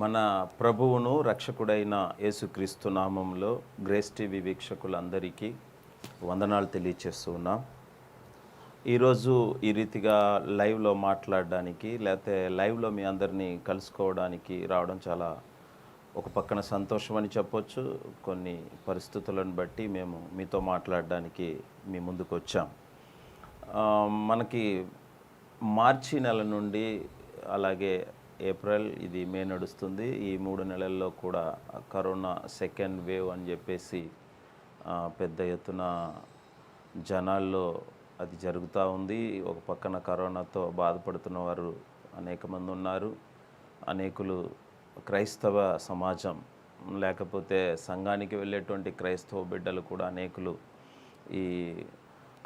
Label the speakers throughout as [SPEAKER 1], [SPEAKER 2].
[SPEAKER 1] మన ప్రభువును రక్షకుడైన యేసుక్రీస్తు నామంలో గ్రేస్ టీవీ వీక్షకులందరికీ వందనాలు తెలియచేస్తూ ఉన్నాం. ఈరోజు ఈ రీతిగా లైవ్లో మాట్లాడడానికి లేకపోతే లైవ్లో మీ అందరినీ కలుసుకోవడానికి రావడం చాలా ఒక పక్కన సంతోషం అని చెప్పొచ్చు. కొన్ని పరిస్థితులను బట్టి మేము మీతో మాట్లాడడానికి మీ ముందుకు వచ్చాం. మనకి మార్చి నెల నుండి అలాగే ఏప్రిల్, ఇది మే నడుస్తుంది. ఈ 3 నెలల్లో కూడా కరోనా సెకండ్ వేవ్ అని చెప్పేసి పెద్ద ఎత్తున జనాల్లో అది జరుగుతూ ఉంది. ఒక పక్కన కరోనాతో బాధపడుతున్న వారు అనేక మంది ఉన్నారు. అనేకులు క్రైస్తవ సమాజం లేకపోతే సంఘానికి వెళ్ళేటువంటి క్రైస్తవ బిడ్డలు కూడా అనేకులు ఈ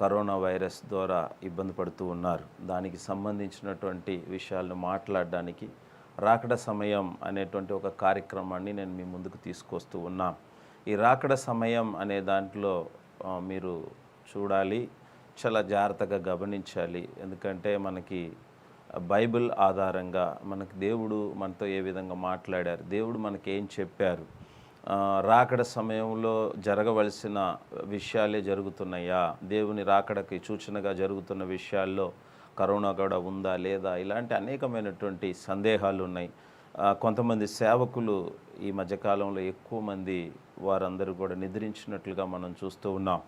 [SPEAKER 1] కరోనా వైరస్ ద్వారా ఇబ్బంది పడుతూ ఉన్నారు. దానికి సంబంధించినటువంటి విషయాలను మాట్లాడడానికి రాకడ సమయం అనేటువంటి ఒక కార్యక్రమాన్ని నేను మీ ముందుకు తీసుకొస్తూ ఉన్నా. ఈ రాకడ సమయం అనే దాంట్లో మీరు చూడాలి, చాలా జాగ్రత్తగా గమనించాలి. ఎందుకంటే మనకి బైబిల్ ఆధారంగా మనకి దేవుడు మనతో ఏ విధంగా మాట్లాడారు, దేవుడు మనకి ఏం చెప్పారు, రాకడ సమయంలో జరగవలసిన విషయాలే జరుగుతున్నాయా, దేవుని రాకడకి సూచనగా జరుగుతున్న విషయాల్లో కరోనా కూడా ఉందా లేదా, ఇలాంటి అనేకమైనటువంటి సందేహాలు ఉన్నాయి. కొంతమంది సేవకులు ఈ మధ్యకాలంలో ఎక్కువ మంది వారందరూ కూడా నిద్రించినట్లుగా మనం చూస్తూ ఉన్నాం.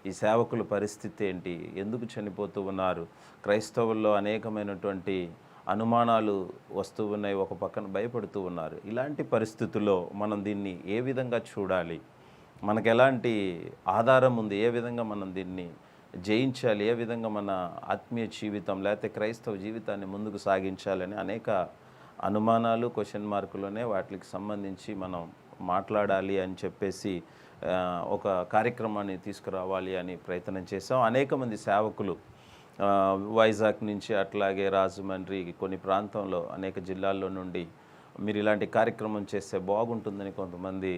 [SPEAKER 1] ఈ సేవకుల పరిస్థితి ఏంటి, ఎందుకు చనిపోతూ ఉన్నారు, క్రైస్తవుల్లో అనేకమైనటువంటి అనుమానాలు వస్తూ ఉన్నాయి, ఒక పక్కన భయపడుతూ ఉన్నారు. ఇలాంటి పరిస్థితుల్లో మనం దీన్ని ఏ విధంగా చూడాలి, మనకు ఎలాంటి ఆధారం ఉంది, ఏ విధంగా మనం దీన్ని జయించాలి, ఏ విధంగా మన ఆత్మీయ జీవితం లేకపోతే క్రైస్తవ జీవితాన్ని ముందుకు సాగించాలని అనేక అనుమానాలు, క్వశ్చన్ మార్కులోనే వాటికి సంబంధించి మనం మాట్లాడాలి అని చెప్పేసి ఒక కార్యక్రమాన్ని తీసుకురావాలి అని ప్రయత్నం చేసాం. అనేక మంది సేవకులు వైజాగ్ నుంచి అట్లాగే రాజమండ్రి కొన్ని ప్రాంతంలో అనేక జిల్లాల్లో నుండి మీరు ఇలాంటి కార్యక్రమం చేస్తే బాగుంటుందని కొంతమంది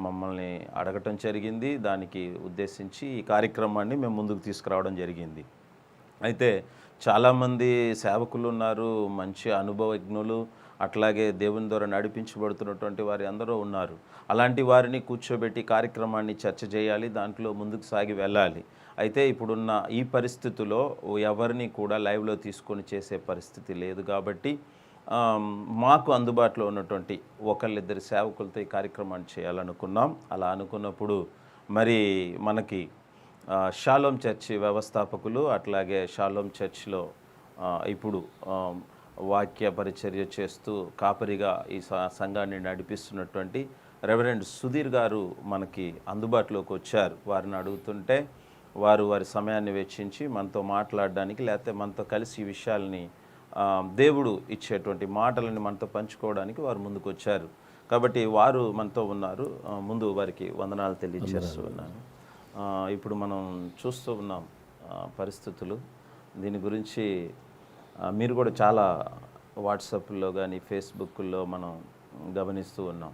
[SPEAKER 1] మమ్మల్ని అడగటం జరిగింది. దానికి ఉద్దేశించి ఈ కార్యక్రమాన్ని మేము ముందుకు తీసుకురావడం జరిగింది. అయితే చాలామంది సేవకులు ఉన్నారు, మంచి అనుభవజ్ఞులు, అట్లాగే దేవుని ద్వారా నడిపించబడుతున్నటువంటి వారి అందరూ ఉన్నారు. అలాంటి వారిని కూర్చోబెట్టి కార్యక్రమాన్ని చర్చ చేయాలి, దాంట్లో ముందుకు సాగి వెళ్ళాలి. అయితే ఇప్పుడున్న ఈ పరిస్థితిలో ఎవరిని కూడా లైవ్లో తీసుకొని చేసే పరిస్థితి లేదు కాబట్టి మాకు అందుబాటులో ఉన్నటువంటి ఒకళ్ళిద్దరు సేవకులతో ఈ కార్యక్రమాన్ని చేయాలనుకున్నాం. అలా అనుకున్నప్పుడు మరి మనకి షాలోమ్ చర్చి వ్యవస్థాపకులు అట్లాగే షాలోమ్ చర్చ్లో ఇప్పుడు వాక్య పరిచర్య చేస్తూ కాపరిగా ఈ సంఘాన్ని నడిపిస్తున్నటువంటి రెవరెండ్ సుధీర్ గారు మనకి అందుబాటులోకి వచ్చారు. వారిని అడుగుతుంటే వారి సమయాన్ని వెచ్చించి మనతో మాట్లాడడానికి లేకపోతే మనతో కలిసి ఈ విషయాల్ని దేవుడు ఇచ్చేటువంటి మాటలని మనతో పంచుకోవడానికి వారు ముందుకు వచ్చారు. కాబట్టి వారు మనతో ఉన్నారు. ముందు వారికి వందనాలు తెలియజేస్తున్నాను. ఇప్పుడు మనం చూస్తూ ఉన్నాం పరిస్థితులు, దీని గురించి మీరు కూడా చాలా వాట్సాప్లో కానీ ఫేస్బుక్లో మనం గమనిస్తూ ఉన్నాం.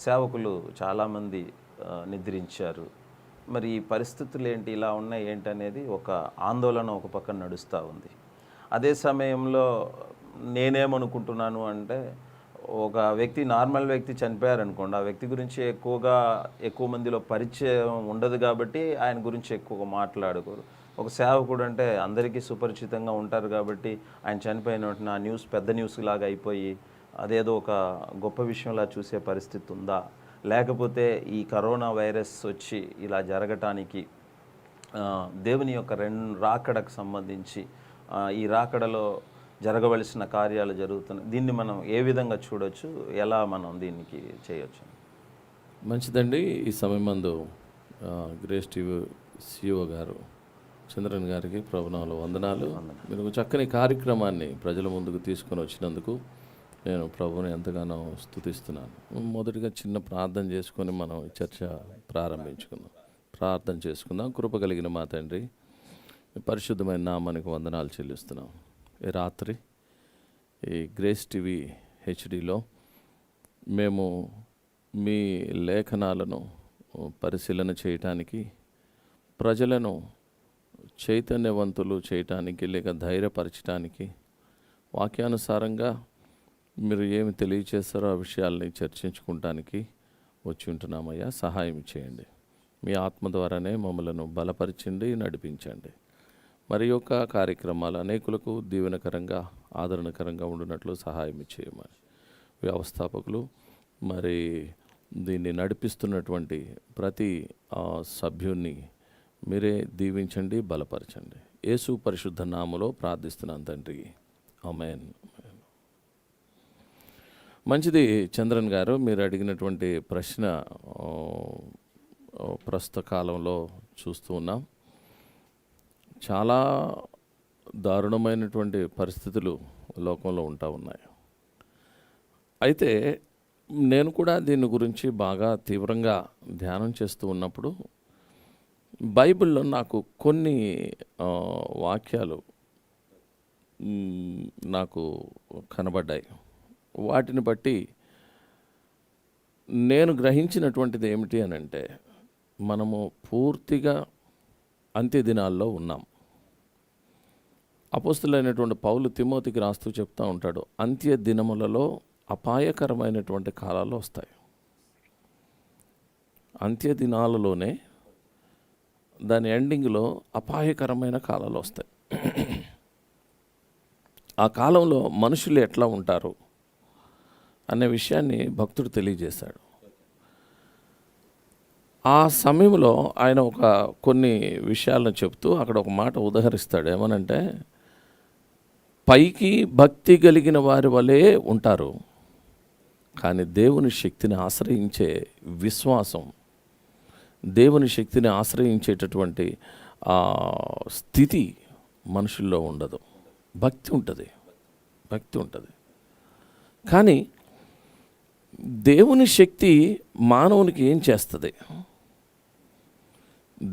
[SPEAKER 1] సేవకులు చాలామంది నిద్రించారు. మరి ఈ పరిస్థితులు ఏంటి, ఇలా ఉన్నాయి ఏంటి అనేది ఒక ఆందోళన ఒక పక్కన నడుస్తూ ఉంది. అదే సమయంలో నేనేమనుకుంటున్నాను అంటే, ఒక వ్యక్తి నార్మల్ వ్యక్తి చనిపోయారనుకోండి, ఆ వ్యక్తి గురించి ఎక్కువ మందిలో పరిచయం ఉండదు కాబట్టి ఆయన గురించి ఎక్కువగా మాట్లాడుకోరు. ఒక సేవకుడు అంటే అందరికీ సుపరిచితంగా ఉంటారు కాబట్టి ఆయన చనిపోయిన వెంటనే ఆ న్యూస్ పెద్ద న్యూస్ లాగా అయిపోయి అదేదో ఒక గొప్ప విషయంలా చూసే పరిస్థితి ఉందా, లేకపోతే ఈ కరోనా వైరస్ వచ్చి ఇలా జరగటానికి దేవుని యొక్క రాకడకు సంబంధించి ఈ రాకడలో జరగవలసిన కార్యాలు జరుగుతున్నాయి, దీన్ని మనం ఏ విధంగా చూడొచ్చు, ఎలా మనం దీనికి చేయొచ్చు?
[SPEAKER 2] మంచిదండి. ఈ సమయమందు గ్రేస్ టీవీ సిఇఓ గారు చంద్రన్ గారికి ప్రభునామములో వందనాలు. మీరు ఒక చక్కని కార్యక్రమాన్ని ప్రజల ముందుకు తీసుకొని వచ్చినందుకు నేను ప్రభువుని ఎంతగానో స్తుతిస్తున్నాను. మొదటిగా చిన్న ప్రార్థన చేసుకొని మనం చర్చ ప్రారంభించుకుందాం. ప్రార్థన చేసుకుందాం. కృప కలిగిన మా తండ్రి, పరిశుద్ధమైన నామానికి వందనాలు చెల్లిస్తున్నాం. ఈ రాత్రి ఈ గ్రేస్ టీవీ హెచ్డిలో మేము మీ లేఖనాలను పరిశీలన చేయటానికి, ప్రజలను చైతన్యవంతులు చేయటానికి లేక ధైర్యపరచడానికి, వాక్యానుసారంగా మీరు ఏమి తెలియచేస్తారో ఆ విషయాల్ని చర్చించుకుంటానికి వచ్చి ఉంటున్నామయ్యా. సహాయం చేయండి. మీ ఆత్మ ద్వారానే మమ్మలను బలపరిచండి, నడిపించండి. మరి యొక్క కార్యక్రమాలు అనేకులకు దీవెనకరంగా, ఆదరణకరంగా ఉండినట్లు సహాయం చేయమని వ్యవస్థాపకులు, మరి దీన్ని నడిపిస్తున్నటువంటి ప్రతి సభ్యున్ని మీరే దీవించండి, బలపరచండి. యేసు పరిశుద్ధ నామములో ప్రార్థిస్తున్నాను తండ్రి, ఆమేన్. మంచిది చంద్రన్ గారు, మీరు అడిగినటువంటి ప్రశ్న ప్రస్తుత కాలంలో చూస్తూ ఉన్నాం. చాలా దారుణమైనటువంటి పరిస్థితులు లోకంలో ఉంటా ఉన్నాయి. అయితే నేను కూడా దీని గురించి బాగా తీవ్రంగా ధ్యానం చేస్తూ ఉన్నప్పుడు బైబిల్లో నాకు కొన్ని వాక్యాలు నాకు కనబడ్డాయి. వాటిని బట్టి నేను గ్రహించినటువంటిది ఏమిటి అని అంటే, మనము పూర్తిగా అంత్య దినాల్లో ఉన్నాం. అపోస్తులైనటువంటి పౌలు తిమోతికి రాస్తూ చెప్తూ ఉంటాడు, అంత్య దినములలో అపాయకరమైనటువంటి కాలాలు వస్తాయి. అంత్య దినాలలోనే దాని ఎండింగ్లో అపాయకరమైన కాలాలు వస్తాయి. ఆ కాలంలో మనుషులు ఎట్లా ఉంటారు అనే విషయాన్ని భక్తుడు తెలియజేశాడు. ఆ సమయంలో ఆయన కొన్ని విషయాలను చెప్తూ అక్కడ ఒక మాట ఉదహరిస్తాడు. ఏమనంటే, పైకి భక్తి కలిగిన వారి వలె ఉంటారు, కానీ దేవుని శక్తిని ఆశ్రయించే విశ్వాసం, దేవుని శక్తిని ఆశ్రయించేటటువంటి స్థితి మనుషుల్లో ఉండదు. భక్తి ఉంటుంది, కానీ దేవుని శక్తి మానవునికి ఏం చేస్తుంది?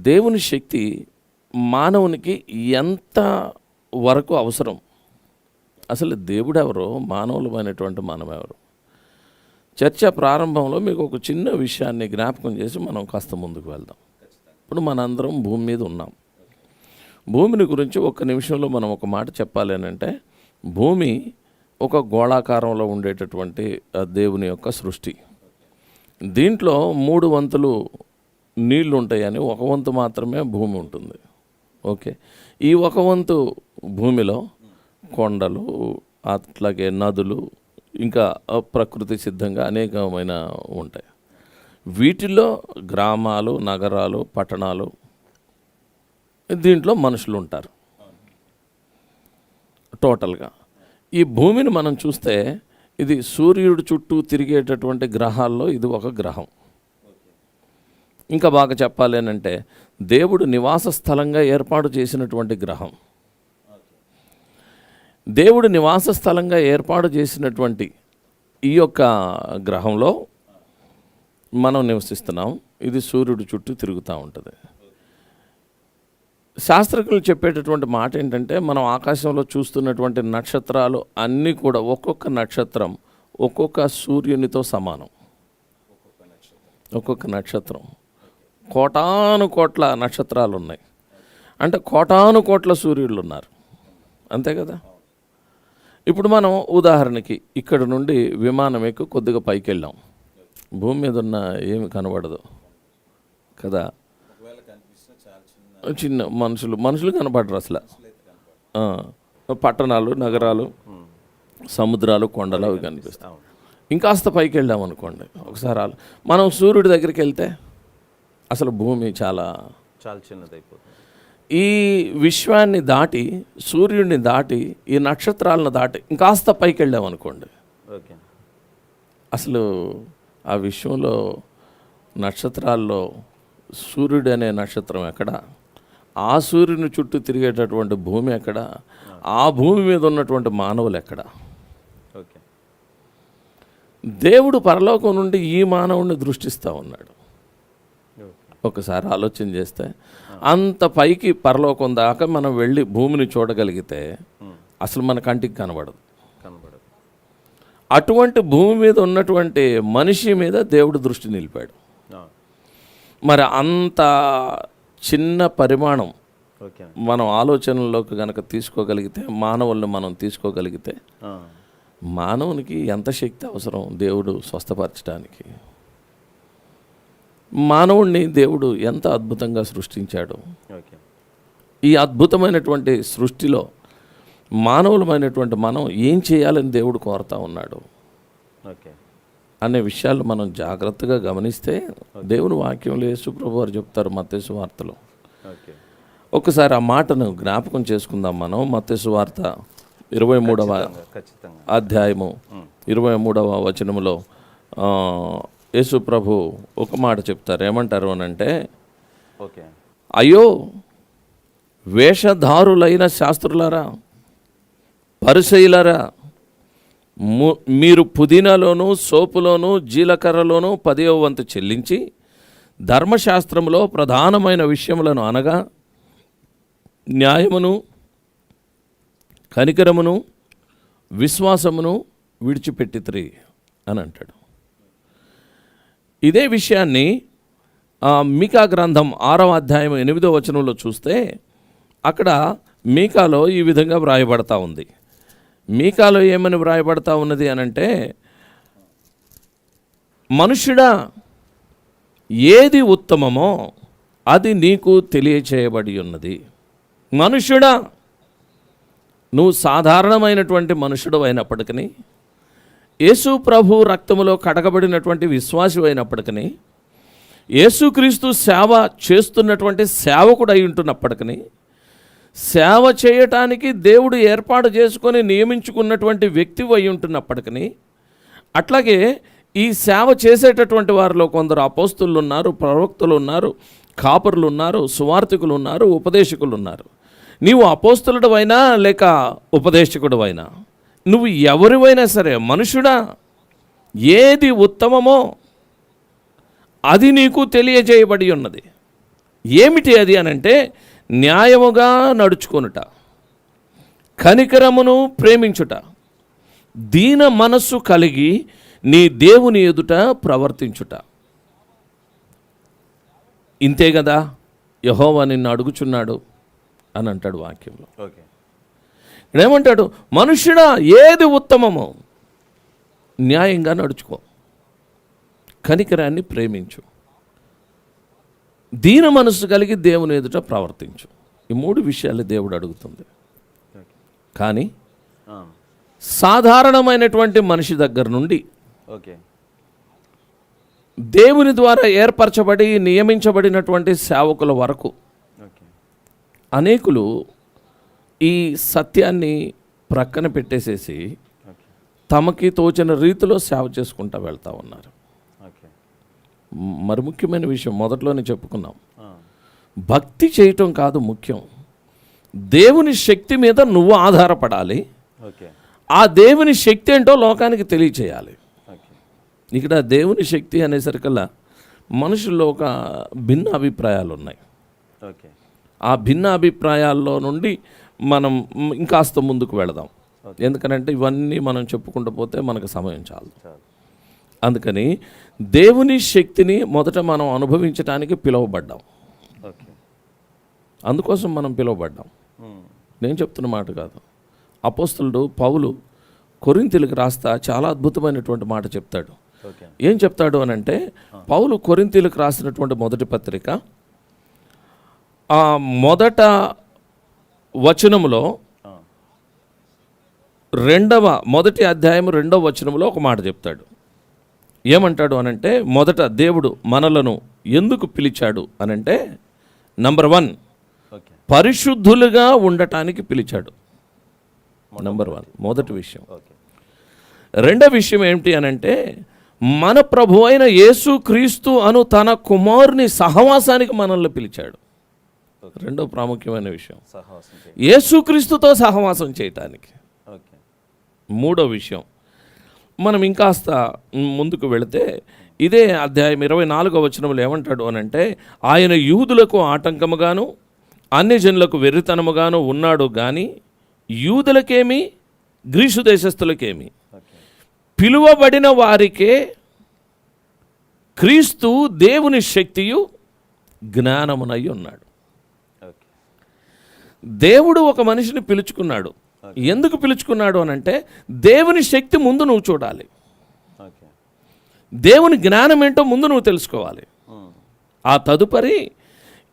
[SPEAKER 2] దేవుని శక్తి మానవునికి ఎంత వరకు అవసరం? అసలు దేవుడు ఎవరో, మానవులమైనటువంటి మనం ఎవరు? చర్చ ప్రారంభంలో మీకు ఒక చిన్న విషయాన్ని జ్ఞాపకం చేసి మనం కాస్త ముందుకు వెళ్దాం. ఇప్పుడు మనందరం భూమి మీద ఉన్నాం. భూమిని గురించి ఒక్క నిమిషంలో మనం ఒక మాట చెప్పాలి అని అంటే, భూమి ఒక గోళాకారంలో ఉండేటటువంటి దేవుని యొక్క సృష్టి. దీంట్లో 3 వంతులు నీళ్లు ఉంటాయని, 1 వంతు మాత్రమే భూమి ఉంటుంది. ఓకే, ఈ 1 వంతు భూమిలో కొండలు, అట్లాగే నదులు, ఇంకా ప్రకృతి సిద్ధంగా అనేకమైన ఉంటాయి. వీటిల్లో గ్రామాలు, నగరాలు, పట్టణాలు, దీంట్లో మనుషులు ఉంటారు. టోటల్గా ఈ భూమిని మనం చూస్తే, ఇది సూర్యుడు చుట్టూ తిరిగేటటువంటి గ్రహాల్లో ఇది ఒక గ్రహం. ఇంకా బాగా చెప్పాలి అని అంటే, దేవుడు నివాస స్థలంగా ఏర్పాటు చేసినటువంటి గ్రహం. దేవుడు నివాస స్థలంగా ఏర్పాటు చేసినటువంటి ఈ యొక్క గ్రహంలో మనం నివసిస్తున్నాం. ఇది సూర్యుడు చుట్టూ తిరుగుతూ ఉంటుంది. శాస్త్రజ్ఞులు చెప్పేటటువంటి మాట ఏంటంటే, మనం ఆకాశంలో చూస్తున్నటువంటి నక్షత్రాలు అన్నీ కూడా ఒక్కొక్క నక్షత్రం ఒక్కొక్క సూర్యునితో సమానం. ఒక్కొక్క నక్షత్రం కోటాను కోట్ల నక్షత్రాలు ఉన్నాయి. అంటే కోటాను కోట్ల సూర్యుళ్ళు ఉన్నారు, అంతే కదా. ఇప్పుడు మనం ఉదాహరణకి ఇక్కడ నుండి విమానం ఎక్కి కొద్దిగా పైకి వెళ్ళాం. భూమి మీద ఉన్న ఏమి కనబడదు కదా. చిన్న మనుషులు కనపడరు అసలు. పట్టణాలు, నగరాలు, సముద్రాలు, కొండలు అవి కనిపిస్తాయి. ఇంకాస్త పైకి వెళ్ళాం అనుకోండి ఒకసారి, మనం సూర్యుడి దగ్గరికి వెళ్తే అసలు భూమి చాలా
[SPEAKER 1] చిన్నదైపోతుంది.
[SPEAKER 2] ఈ విశ్వాన్ని దాటి, సూర్యుడిని దాటి, ఈ నక్షత్రాలను దాటి ఇంకాస్త పైకి వెళ్ళాం అనుకోండి, అసలు ఆ విశ్వంలో నక్షత్రాల్లో సూర్యుడు అనే నక్షత్రం ఎక్కడ? ఆ సూర్యుని చుట్టూ తిరిగేటటువంటి భూమి ఎక్కడ? ఆ భూమి మీద ఉన్నటువంటి మానవులు ఎక్కడ? దేవుడు పరలోకం నుండి ఈ మానవుడిని దృష్టిస్తూ ఉన్నాడు. ఒకసారి ఆలోచన చేస్తే, అంత పైకి పరలోకం దాకా మనం వెళ్ళి భూమిని చూడగలిగితే అసలు మన కంటికి కనబడదు. అటువంటి భూమి మీద ఉన్నటువంటి మనిషి మీద దేవుడు దృష్టి నిలిపాడు. మరి అంత చిన్న పరిమాణం మనం ఆలోచనలోకి కనుక తీసుకోగలిగితే, మానవుల్ని మనం తీసుకోగలిగితే, మానవునికి ఎంత శక్తి అవసరం దేవుడు స్వస్థపరచడానికి? మానవుణ్ణి దేవుడు ఎంత అద్భుతంగా సృష్టించాడు.
[SPEAKER 1] ఓకే.
[SPEAKER 2] ఈ అద్భుతమైనటువంటి సృష్టిలో మానవులమైనటువంటి మనం ఏం చేయాలని దేవుడు కోరుతా ఉన్నాడు
[SPEAKER 1] ఓకే.
[SPEAKER 2] అనే విషయాలు మనం జాగ్రత్తగా గమనిస్తే దేవుని వాక్యంలో యేసు ప్రభు వారు చెప్తారు మత్తయి సువార్తలో.
[SPEAKER 1] ఓకే.
[SPEAKER 2] ఒకసారి ఆ మాటను జ్ఞాపకం చేసుకుందాం. మనం మత్తయి సువార్త 23వ
[SPEAKER 1] ఖచ్చితంగా
[SPEAKER 2] అధ్యాయము 23వ వచనములో యేసు ప్రభు ఒక మాట చెప్తారు. ఏమంటారు అనంటే,
[SPEAKER 1] ఓకే.
[SPEAKER 2] అయ్యో వేషధారులైన శాస్త్రులారా, పరిసయ్యులారా, మీరు పుదీనాలోను సోపులోను జీలకర్రలోను 10వ వంతు చెల్లించి ధర్మశాస్త్రంలో ప్రధానమైన విషయములను అనగా న్యాయమును కనికరమును విశ్వాసమును విడిచిపెట్టితిరి అని అంటాడు. ఇదే విషయాన్ని మీకా గ్రంథం 6వ అధ్యాయం 8వ వచనంలో చూస్తే అక్కడ మీకాలో ఈ విధంగా వ్రాయబడతా ఉంది. మీకాలో ఏమని వ్రాయబడతా ఉన్నది అనంటే, మనుష్యుడా ఏది ఉత్తమమో అది నీకు తెలియచేయబడి ఉన్నది. మనుష్యుడా, నువ్వు సాధారణమైనటువంటి మనుషుడు అయినప్పటికీ, యేసు ప్రభు రక్తములో కడగబడినటువంటి విశ్వాసి అయినప్పటికీ, యేసుక్రీస్తు సేవ చేస్తున్నటువంటి సేవకుడు అయి ఉంటున్నప్పటికీ, సేవ చేయటానికి దేవుడు ఏర్పాటు చేసుకొని నియమించుకున్నటువంటి వ్యక్తి అయి ఉంటున్నప్పటికీ, అట్లాగే ఈ సేవ చేసేటటువంటి వారిలో కొందరు అపోస్తులు ఉన్నారు, ప్రవక్తలు ఉన్నారు, కాపరులు ఉన్నారు, సువార్థికులు ఉన్నారు, ఉపదేశకులు ఉన్నారు. నీవు అపోస్తులుడు అయినా లేక ఉపదేశకుడు అయినా, నువ్వు ఎవరివైనా సరే, మనుషుడా ఏది ఉత్తమమో అది నీకు తెలియజేయబడి ఉన్నది. ఏమిటి అది అనంటే, న్యాయముగా నడుచుకొనుట, కనికరమును ప్రేమించుట, దీన మనస్సు కలిగి నీ దేవుని ఎదుట ప్రవర్తించుట. ఇంతే కదా యెహోవా నిన్ను అడుగుచున్నాడు అని అంటాడు వాక్యంలో.
[SPEAKER 1] ఓకే.
[SPEAKER 2] ఏమంటాడు? మనుష్యుడా ఏది ఉత్తమమో న్యాయంగా నడుచుకో, కనికరాన్ని ప్రేమించు, దీన మనస్సు కలిగి దేవుని ఎదుట ప్రవర్తించు. ఈ 3 విషయాలు దేవుడు అడుగుతుంది. కానీ సాధారణమైనటువంటి మనిషి దగ్గర నుండి
[SPEAKER 1] ఓకే
[SPEAKER 2] దేవుని ద్వారా ఏర్పరచబడి నియమించబడినటువంటి సేవకుల వరకు అనేకులు ఈ సత్యాన్ని ప్రక్కన పెట్టేసేసి తమకి తోచిన రీతిలో సేవ చేసుకుంటూ వెళ్తూ ఉన్నారు. మరి ముఖ్యమైన విషయం మొదట్లోనే చెప్పుకున్నాం, భక్తి చేయటం కాదు ముఖ్యం, దేవుని శక్తి మీద నువ్వు ఆధారపడాలి. ఆ దేవుని శక్తి ఏంటో లోకానికి తెలియచేయాలి. ఇక్కడ దేవుని శక్తి అనేసరికల్లా మనుషుల్లో ఒక భిన్న అభిప్రాయాలు ఉన్నాయి. ఆ భిన్న అభిప్రాయాల్లో నుండి మనం ఇంకాస్త ముందుకు వెళదాం. ఎందుకనంటే ఇవన్నీ మనం చెప్పుకుంటూ పోతే మనకు సమయం చాలు. అందుకని దేవుని శక్తిని మొదట మనం అనుభవించడానికి పిలువబడ్డాం. అందుకోసం మనం పిలువబడ్డాం. నేను చెప్తున్న మాట కాదు. అపోస్తలుడు పౌలు కొరింథీయులకు రాస్తా చాలా అద్భుతమైనటువంటి మాట చెప్తాడు. ఏం చెప్తాడు అని అంటే, పౌలు కొరింథీయులకు రాసినటువంటి మొదటి పత్రిక ఆ మొదట వచనములో మొదటి అధ్యాయం 2వ వచనములో ఒక మాట చెప్తాడు. ఏమంటాడు అనంటే, మొదట దేవుడు మనలను ఎందుకు పిలిచాడు అనంటే, నంబర్ 1 పరిశుద్ధులుగా ఉండటానికి పిలిచాడు. నంబర్ 1 మొదటి విషయం. రెండవ విషయం ఏమిటి అనంటే, మన ప్రభు అయిన యేసుక్రీస్తు అను తన కుమారుని సహవాసానికి మనల్ని పిలిచాడు. రెండో ప్రాముఖ్యమైన విషయం యేసుక్రీస్తుతో సహవాసం చేయటానికి. మూడో విషయం, మనం ఇంకాస్త ముందుకు వెళితే ఇదే అధ్యాయం 24వ వచనంలో ఏమంటాడు అనంటే, ఆయన యూదులకు ఆటంకముగాను అన్యజనులకు వెర్రితనముగాను ఉన్నాడు కానీ యూదులకేమి గ్రీసు దేశస్థులకేమి పిలువబడిన వారికే క్రీస్తు దేవుని శక్తియు జ్ఞానమునై ఉన్నాడు. దేవుడు ఒక మనిషిని పిలుచుకున్నాడు. ఎందుకు పిలుచుకున్నాడు అని అంటే దేవుని శక్తి ముందు నువ్వు చూడాలి,
[SPEAKER 1] ఓకే.
[SPEAKER 2] దేవుని జ్ఞానం ఏంటో ముందు నువ్వు తెలుసుకోవాలి. ఆ తదుపరి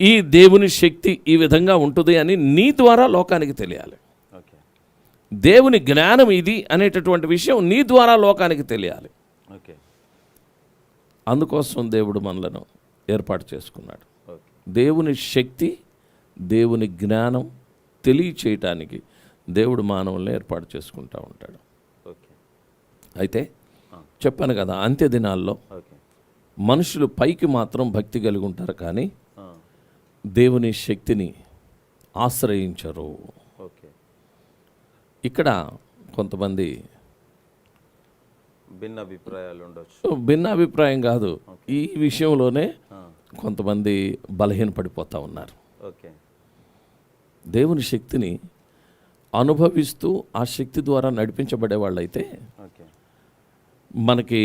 [SPEAKER 2] ఈ దేవుని శక్తి ఈ విధంగా ఉంటుంది అని నీ ద్వారా లోకానికి తెలియాలి.
[SPEAKER 1] ఓకే.
[SPEAKER 2] దేవుని జ్ఞానం ఇది అనేటటువంటి విషయం నీ ద్వారా లోకానికి తెలియాలి.
[SPEAKER 1] ఓకే.
[SPEAKER 2] అందుకోసం దేవుడు మనలను ఏర్పాటు చేసుకున్నాడు.
[SPEAKER 1] ఓకే.
[SPEAKER 2] దేవుని శక్తి, దేవుని జ్ఞానం తెలియచేయటానికి దేవుడు మానవుల్ని ఏర్పాటు చేసుకుంటూ ఉంటాడు.
[SPEAKER 1] ఓకే.
[SPEAKER 2] అయితే చెప్పాను కదా, అంత్య దినాల్లో
[SPEAKER 1] ఓకే.
[SPEAKER 2] మనుషులు పైకి మాత్రం భక్తి కలిగి ఉంటారు, కానీ
[SPEAKER 1] ఆ,
[SPEAKER 2] దేవుని శక్తిని ఆశ్రయించరు.
[SPEAKER 1] ఓకే.
[SPEAKER 2] ఇక్కడ కొంతమంది
[SPEAKER 1] భిన్న అభిప్రాయాలు ఉండొచ్చు.
[SPEAKER 2] భిన్న అభిప్రాయం కాదు, ఈ విషయంలోనే
[SPEAKER 1] ఆ,
[SPEAKER 2] కొంతమంది బలహీనపడిపోతూ ఉన్నారు.
[SPEAKER 1] ఓకే.
[SPEAKER 2] దేవుని శక్తిని అనుభవిస్తూ ఆ శక్తి ద్వారా నడిపించబడే వాళ్ళైతే
[SPEAKER 1] ఓకే.
[SPEAKER 2] మనకి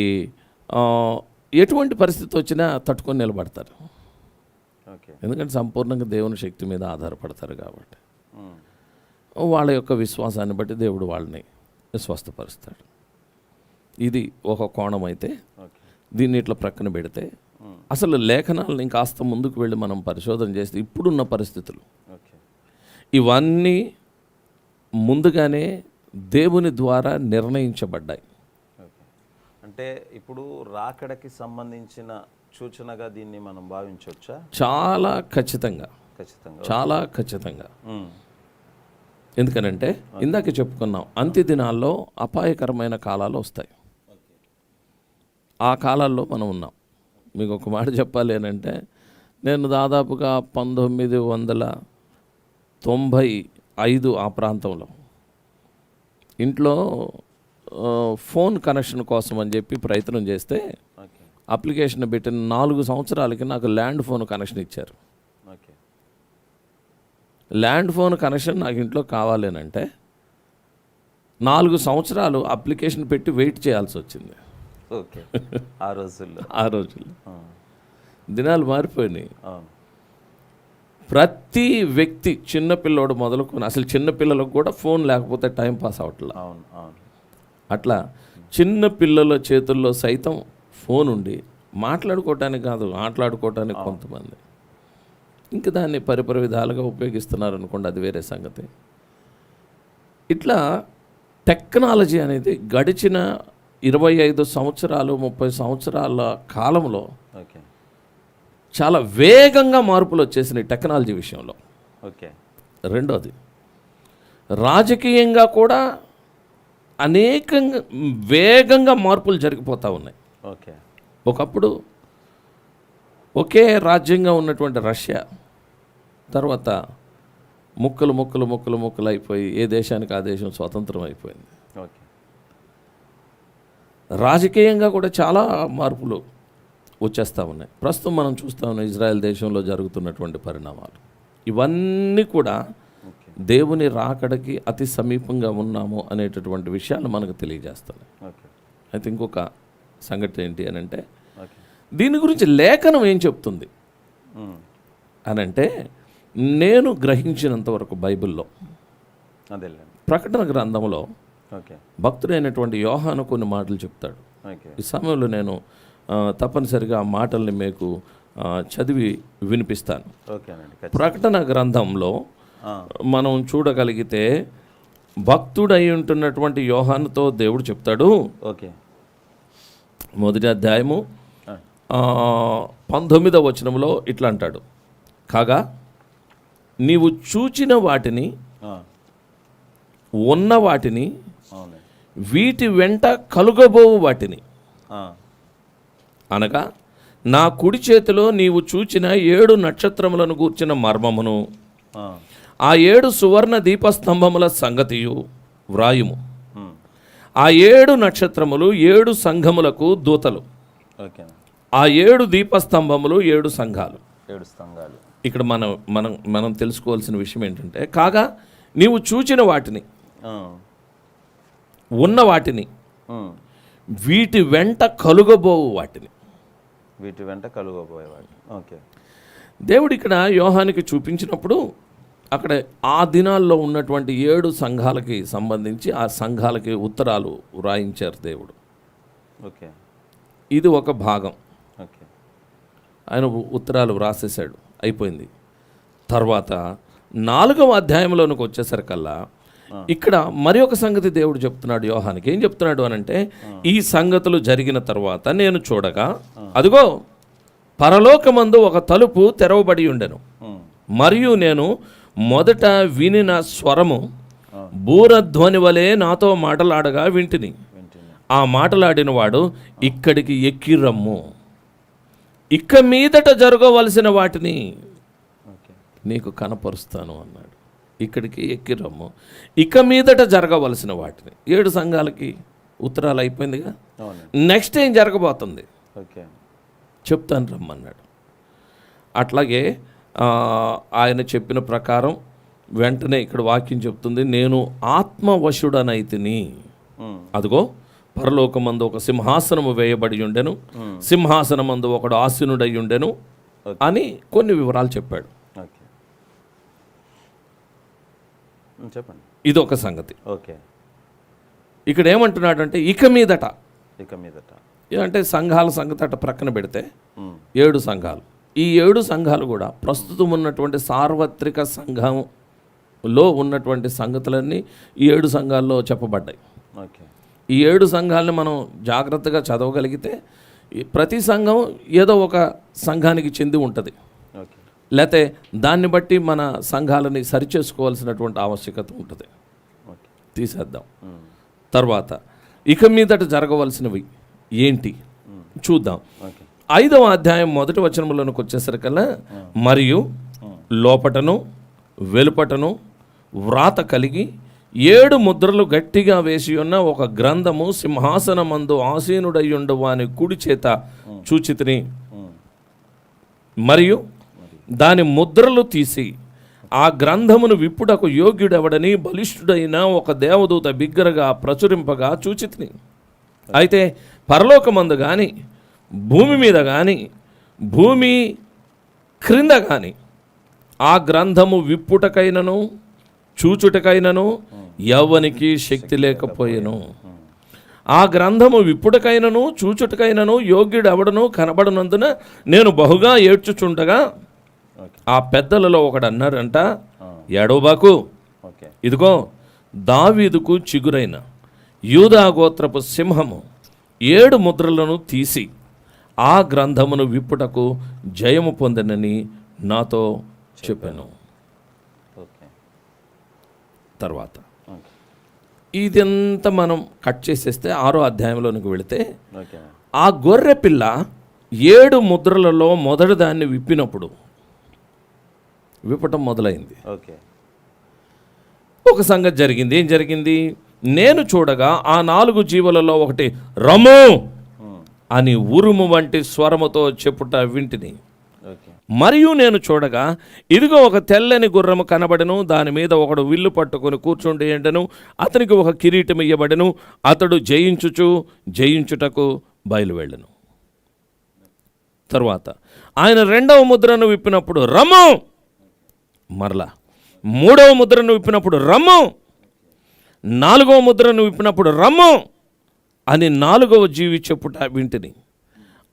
[SPEAKER 2] ఎటువంటి పరిస్థితి వచ్చినా తట్టుకొని నిలబడతారు.
[SPEAKER 1] ఓకే.
[SPEAKER 2] ఎందుకంటే సంపూర్ణంగా దేవుని శక్తి మీద ఆధారపడతారు కాబట్టి
[SPEAKER 1] ఉమ్,
[SPEAKER 2] వాళ్ళ యొక్క విశ్వాసాన్ని బట్టి దేవుడు వాళ్ళని స్వస్థపరుస్తాడు. ఇది ఒక కోణం అయితే,
[SPEAKER 1] ఓకే.
[SPEAKER 2] దీన్ని ఇట్లా ప్రక్కన పెడితే అసలు లేఖనాలను ఇంకాస్త ముందుకు వెళ్ళి మనం పరిశోధన చేస్తే ఇప్పుడున్న పరిస్థితులు
[SPEAKER 1] ఓకే.
[SPEAKER 2] ఇవన్నీ ముందుగానే దేవుని ద్వారా నిర్ణయించబడ్డాయి.
[SPEAKER 1] ఓకే. అంటే ఇప్పుడు రాకడకి సంబంధించిన సూచనగా దీన్ని మనం భావించవచ్చా?
[SPEAKER 2] చాలా ఖచ్చితంగా,
[SPEAKER 1] ఖచ్చితంగా.
[SPEAKER 2] చాలా ఖచ్చితంగా.
[SPEAKER 1] ఉమ్,
[SPEAKER 2] ఎందుకనంటే ఇందాక చెప్పుకున్నాం, అంత్య దినాల్లో అపాయకరమైన కాలాలు వస్తాయి. ఆ కాలాల్లో మనం ఉన్నాం. మీకు ఒక మాట చెప్పాలి అని అంటే, నేను దాదాపుగా 1995 ఆ ప్రాంతంలో ఇంట్లో ఫోన్ కనెక్షన్ కోసం అని చెప్పి ప్రయత్నం చేస్తే
[SPEAKER 1] ఓకే.
[SPEAKER 2] అప్లికేషన్ పెట్టిన 4 సంవత్సరాలకి నాకు ల్యాండ్ ఫోన్ కనెక్షన్ ఇచ్చారు.
[SPEAKER 1] ఓకే.
[SPEAKER 2] ల్యాండ్ ఫోన్ కనెక్షన్ నాకు ఇంట్లో కావాలేనంటే 4 సంవత్సరాలు అప్లికేషన్ పెట్టి వెయిట్ చేయాల్సి వచ్చింది.
[SPEAKER 1] ఓకే. ఆ రోజుల్లో
[SPEAKER 2] ఆ రోజుల్లో దినాలు మారిపోయినాయి.
[SPEAKER 1] అవును.
[SPEAKER 2] ప్రతి వ్యక్తి, చిన్నపిల్లోడు మొదలుకొని, అసలు చిన్నపిల్లలకు కూడా ఫోన్ లేకపోతే టైం పాస్ అవట్లా.
[SPEAKER 1] అవును. అవును.
[SPEAKER 2] అట్లా చిన్న పిల్లల చేతుల్లో సైతం ఫోన్ ఉండి మాట్లాడుకోవటానికి కాదు, ఆటలాడుకోవటానికి కొంతమంది ఇంకా దాన్ని పరిపరి విధాలుగా ఉపయోగిస్తున్నారు అనుకోండి, అది వేరే సంగతి. ఇట్లా టెక్నాలజీ అనేది గడిచిన 25 సంవత్సరాలు 30 సంవత్సరాల కాలంలో
[SPEAKER 1] ఓకే.
[SPEAKER 2] చాలా వేగంగా మార్పులు వచ్చేసినాయి టెక్నాలజీ విషయంలో.
[SPEAKER 1] ఓకే.
[SPEAKER 2] రెండోది, రాజకీయంగా కూడా అనేకంగా వేగంగా మార్పులు జరిగిపోతూ ఉన్నాయి.
[SPEAKER 1] ఓకే.
[SPEAKER 2] ఒకప్పుడు ఒకే రాజ్యంగా ఉన్నటువంటి రష్యా తర్వాత ముక్కలు ముక్కలు ముక్కలు ముక్కలు అయిపోయి ఏ దేశానికి ఆ దేశం స్వతంత్రం అయిపోయింది.
[SPEAKER 1] ఓకే.
[SPEAKER 2] రాజకీయంగా కూడా చాలా మార్పులు వచ్చేస్తూ ఉన్నాయి. ప్రస్తుతం మనం చూస్తూ ఉన్నాం ఇజ్రాయెల్ దేశంలో జరుగుతున్నటువంటి పరిణామాలు. ఇవన్నీ కూడా
[SPEAKER 1] ఓకే.
[SPEAKER 2] దేవుని రాకడకి అతి సమీపంగా ఉన్నాము అనేటటువంటి విషయాలు మనకు తెలియజేస్తున్నాయి.
[SPEAKER 1] ఓకే.
[SPEAKER 2] అయితే ఇంకొక సంగతి ఏంటి అని అంటే,
[SPEAKER 1] ఓకే.
[SPEAKER 2] దీని గురించి లేఖనం ఏం చెప్తుంది
[SPEAKER 1] ఉమ్,
[SPEAKER 2] అని అంటే, నేను గ్రహించినంత వరకు బైబిల్లో
[SPEAKER 1] అదేలేండి.
[SPEAKER 2] ప్రకటన గ్రంథంలో
[SPEAKER 1] ఓకే.
[SPEAKER 2] భక్తుడైనటువంటి యోహాను కొన్ని మాటలు చెప్తాడు.
[SPEAKER 1] ఓకే.
[SPEAKER 2] ఈ సమయంలో నేను తప్పనిసరిగా ఆ మాటల్ని మీకు చదివి వినిపిస్తాను.
[SPEAKER 1] ఓకేనండి.
[SPEAKER 2] ప్రకటన గ్రంథంలో
[SPEAKER 1] ఆ,
[SPEAKER 2] మనం చూడగలిగితే భక్తుడై ఉంటున్నటువంటి యోహానుతో దేవుడు చెప్తాడు.
[SPEAKER 1] ఓకే.
[SPEAKER 2] మొదటి అధ్యాయము
[SPEAKER 1] ఆ,
[SPEAKER 2] 19వ వచనంలో ఇట్లా అంటాడు, కాగా నీవు చూచిన వాటిని,
[SPEAKER 1] ఆ,
[SPEAKER 2] ఉన్న వాటిని,
[SPEAKER 1] అవునండి.
[SPEAKER 2] వీటి వెంట కలుగబోవు వాటిని,
[SPEAKER 1] ఆ,
[SPEAKER 2] అనగా నా కుడి చేతిలో నీవు చూచిన 7 నక్షత్రములను గూర్చిన మర్మమును,
[SPEAKER 1] ఆ,
[SPEAKER 2] ఆ 7 సువర్ణ దీపస్తంభముల సంగతియు వ్రాయుము.
[SPEAKER 1] ఉమ్,
[SPEAKER 2] ఆ 7 నక్షత్రములు 7 సంఘములకు దూతలు,
[SPEAKER 1] ఓకే.
[SPEAKER 2] ఆ 7 దీపస్తంభములు 7 సంఘాలు.
[SPEAKER 1] 7 స్తంభాలు.
[SPEAKER 2] ఇక్కడ మనం మనం మనం తెలుసుకోవాల్సిన విషయం ఏంటంటే, కాగా నీవు చూచిన వాటిని,
[SPEAKER 1] ఆ,
[SPEAKER 2] ఉన్న వాటిని,
[SPEAKER 1] ఉమ్,
[SPEAKER 2] వీటి వెంట కలుగబోవు వాటిని.
[SPEAKER 1] వీటి వెంట కలుగబోయేవాడు. ఓకే.
[SPEAKER 2] దేవుడు ఇక్కడ యోహానికి చూపించినప్పుడు అక్కడ ఆ దినాల్లో ఉన్నటువంటి 7 సంఘాలకి సంబంధించి ఆ సంఘాలకి ఉత్తరాలు వ్రాయించారు దేవుడు.
[SPEAKER 1] ఓకే.
[SPEAKER 2] ఇది ఒక భాగం.
[SPEAKER 1] ఓకే.
[SPEAKER 2] ఆయన ఉత్తరాలు వ్రాసేశాడు, అయిపోయింది. తర్వాత 4వ అధ్యాయంలోనికి వచ్చేసరికల్లా ఇక్కడ మరి ఒక సంగతి దేవుడు చెప్తున్నాడు యోహానికి. ఏం చెప్తున్నాడు అనంటే, ఈ సంగతులు జరిగిన తర్వాత నేను చూడగా అదిగో పరలోకమందు ఒక తలుపు తెరవబడి ఉండెను. మరియు నేను మొదట వినిన స్వరము బూరధ్వని వలె నాతో మాటలాడగా వింటిని. ఆ మాటలాడిన వాడు, ఇక్కడికి ఎక్కి రమ్ము, ఇక మీదట జరగవలసిన వాటిని నీకు కనపరుస్తాను అన్నాడు. ఇక్కడికి ఎక్కి రమ్ము, ఇక మీదట జరగవలసిన వాటిని. 7 సంఘాలకి ఉత్తరాలు అయిపోయిందిగా, నెక్స్ట్ ఏం జరగబోతుంది చెప్తాను రమ్మన్నాడు. అట్లాగే ఆయన చెప్పిన ప్రకారం వెంటనే ఇక్కడ వాక్యం చెప్తుంది, నేను ఆత్మవశుడనైతిని. అదిగో పరలోకమందు ఒక సింహాసనము వేయబడి ఉండెను, సింహాసనమందు ఒకడు ఆసీనుడై ఉండెను అని కొన్ని వివరాలు చెప్పాడు.
[SPEAKER 1] చెప్పండి.
[SPEAKER 2] ఇది ఒక సంగతి.
[SPEAKER 1] ఓకే.
[SPEAKER 2] ఇక్కడ ఏమంటున్నాడు అంటే, ఇక మీదట అంటే సంఘాల సంగతి అట ప్రక్కన పెడితే 7 సంఘాలు. ఈ 7 సంఘాలు కూడా ప్రస్తుతం ఉన్నటువంటి సార్వత్రిక సంఘంలో ఉన్నటువంటి సంగతులన్నీ ఈ 7 సంఘాల్లో చెప్పబడ్డాయి. ఈ 7 సంఘాలని మనం జాగ్రత్తగా చదవగలిగితే ప్రతి సంఘం ఏదో ఒక సంఘానికి చెంది ఉంటుంది, లేకపోతే దాన్ని బట్టి మన సంఘాలని సరిచేసుకోవాల్సినటువంటి ఆవశ్యకత ఉంటుంది. తీసేద్దాం. తర్వాత ఇక మీదట జరగవలసినవి ఏంటి చూద్దాం. 5వ అధ్యాయం 1వ వచనంలోనికి వచ్చేసరికల్లా, మరియు లోపటను వెలుపటను వ్రాత కలిగి 7 ముద్రలు గట్టిగా వేసి ఉన్న ఒక గ్రంథము సింహాసనమందు ఆసీనుడయ్యుండు వాని కుడి చేత చూచితిని. మరియు దాని ముద్రలు తీసి ఆ గ్రంథమును విప్పుటకు యోగ్యుడెవడని బలిష్ఠుడైన ఒక దేవదూత బిగ్గరగా ప్రచురింపగా చూచితిని. అయితే పరలోకమందు కానీ భూమి మీద కానీ భూమి క్రింద కానీ ఆ గ్రంథము విప్పుటకైనను చూచుటకైనను ఎవ్వనికి శక్తి లేకపోయెను. ఆ గ్రంథము విప్పుటకైనను చూచుటకైనను యోగ్యుడెవడను కనబడనందున నేను బహుగా ఏడ్చుచుండగా ఆ పెద్దలలో ఒకడు అన్నాడంట, ఏడవబాకు, ఇదిగో దావీదుకు చిగురైన యూదా గోత్రపు సింహము 7 ముద్రలను తీసి ఆ గ్రంథమును విప్పుటకు జయము పొందనని నాతో చెప్పాను. తర్వాత ఇదంతా మనం కట్ చేసేస్తే 6వ అధ్యాయంలోనికి వెళితే, ఆ గొర్రె పిల్ల 7 ముద్రలలో మొదటి దాన్ని విప్పటం మొదలైంది. ఒక సంగతి జరిగింది. ఏం జరిగింది? నేను చూడగా ఆ 4 జీవులలో ఒకటి రమ్ము అని ఉరుము వంటి స్వరముతో చెప్పుట వింటిని. మరియు నేను చూడగా ఇదిగో ఒక తెల్లని గుర్రము కనబడెను, దాని మీద ఒకడు విల్లు పట్టుకొని కూర్చుండి ఎండను, అతనికి ఒక కిరీటం ఇయ్యబడెను, అతడు జయించుటకు బయలువెళ్ళెను. తరువాత ఆయన 2వ ముద్రను విప్పినప్పుడు రమ్ము, మరలా 3వ ముద్రను విప్పినప్పుడు రమ్ము, 4వ ముద్రను విప్పినప్పుడు రమ్ము అని 4వ జీవి చెప్పుట వింటిని.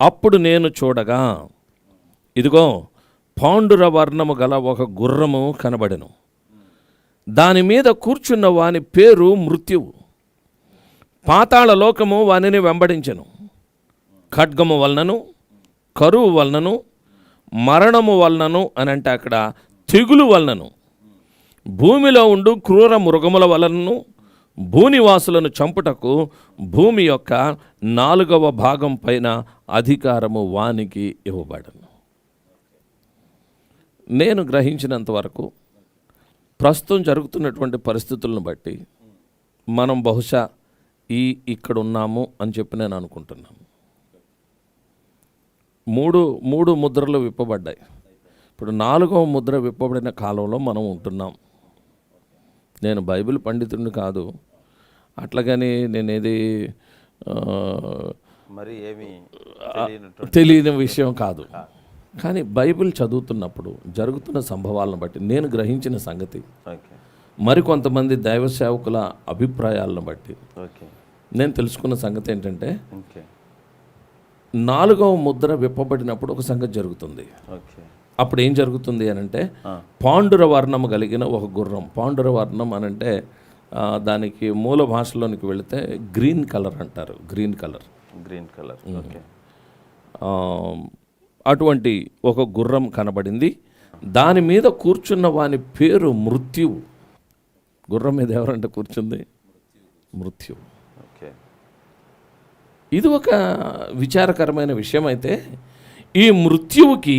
[SPEAKER 2] అప్పుడు నేను చూడగా ఇదిగో పాండుర వర్ణము గల ఒక గుర్రము కనబడెను, దాని మీద కూర్చున్న వాని పేరు మృత్యువు. పాతాళ లోకము వానిని వెంబడించెను. ఖడ్గము వలనను కరువు వలనను మరణము వలనను అని అంటే అక్కడ తెగులు వలనను భూమిలో ఉండు క్రూర మృగముల వలనను భూనివాసులను చంపుటకు భూమి యొక్క 4వ భాగం పైన అధికారము వానికి ఇవ్వబడను. నేను గ్రహించినంత వరకు ప్రస్తుతం జరుగుతున్నటువంటి పరిస్థితులను బట్టి మనం బహుశా ఇక్కడ ఉన్నాము అని చెప్పి నేను అనుకుంటున్నాను. మూడు ముద్రలు విప్పబడ్డాయి. ఇప్పుడు 4వ ముద్ర విప్పబడిన కాలంలో మనం ఉంటున్నాం. నేను బైబిల్ పండితుడిని కాదు, అట్లాగని నేనేది
[SPEAKER 1] మరి ఏమి
[SPEAKER 2] తెలియని విషయం కాదు. కానీ బైబిల్ చదువుతున్నప్పుడు జరుగుతున్న సంభవాలను బట్టి నేను గ్రహించిన సంగతి,
[SPEAKER 1] ఓకే
[SPEAKER 2] మరికొంతమంది దైవ సేవకుల అభిప్రాయాలను బట్టి
[SPEAKER 1] ఓకే
[SPEAKER 2] నేను తెలుసుకున్న సంగతి ఏంటంటే,
[SPEAKER 1] ఓకే
[SPEAKER 2] 4వ ముద్ర విప్పబడినప్పుడు ఒక సంగతి జరుగుతుంది.
[SPEAKER 1] ఓకే
[SPEAKER 2] అప్పుడు ఏం జరుగుతుంది అని అంటే, పాండుర వర్ణం కలిగిన ఒక గుర్రం. పాండుర వర్ణం అని అంటే దానికి మూల భాషలోనికి వెళితే గ్రీన్ కలర్ అంటారు. గ్రీన్ కలర్
[SPEAKER 1] ఓకే
[SPEAKER 2] అటువంటి ఒక గుర్రం కనబడింది. దాని మీద కూర్చున్న వాని పేరు మృత్యువు. గుర్రం మీద ఎవరంటే కూర్చుంది? మృత్యువు.
[SPEAKER 1] ఓకే
[SPEAKER 2] ఇది ఒక విచారకరమైన విషయం. అయితే ఈ మృత్యువుకి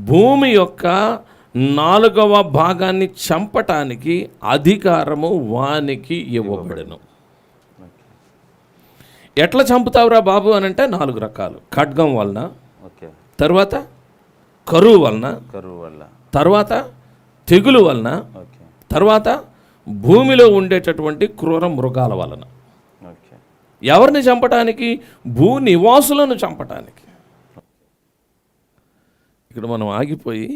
[SPEAKER 2] భూమి యొక్క 4వ భాగాన్ని చంపటానికి అధికారము వానికి ఇవ్వబడెను. ఎట్లా చంపుతావురా బాబు అని అంటే 4 రకాలు. ఖడ్గం వలన,
[SPEAKER 1] ఓకే
[SPEAKER 2] తర్వాత కరువు వలన, తర్వాత తెగులు వలన,
[SPEAKER 1] ఓకే
[SPEAKER 2] తర్వాత భూమిలో ఉండేటటువంటి క్రూర మృగాల వలన.
[SPEAKER 1] ఓకే
[SPEAKER 2] ఎవరిని చంపటానికి? భూ నివాసులను చంపటానికి. ఇక్కడ మనం ఆగిపోయి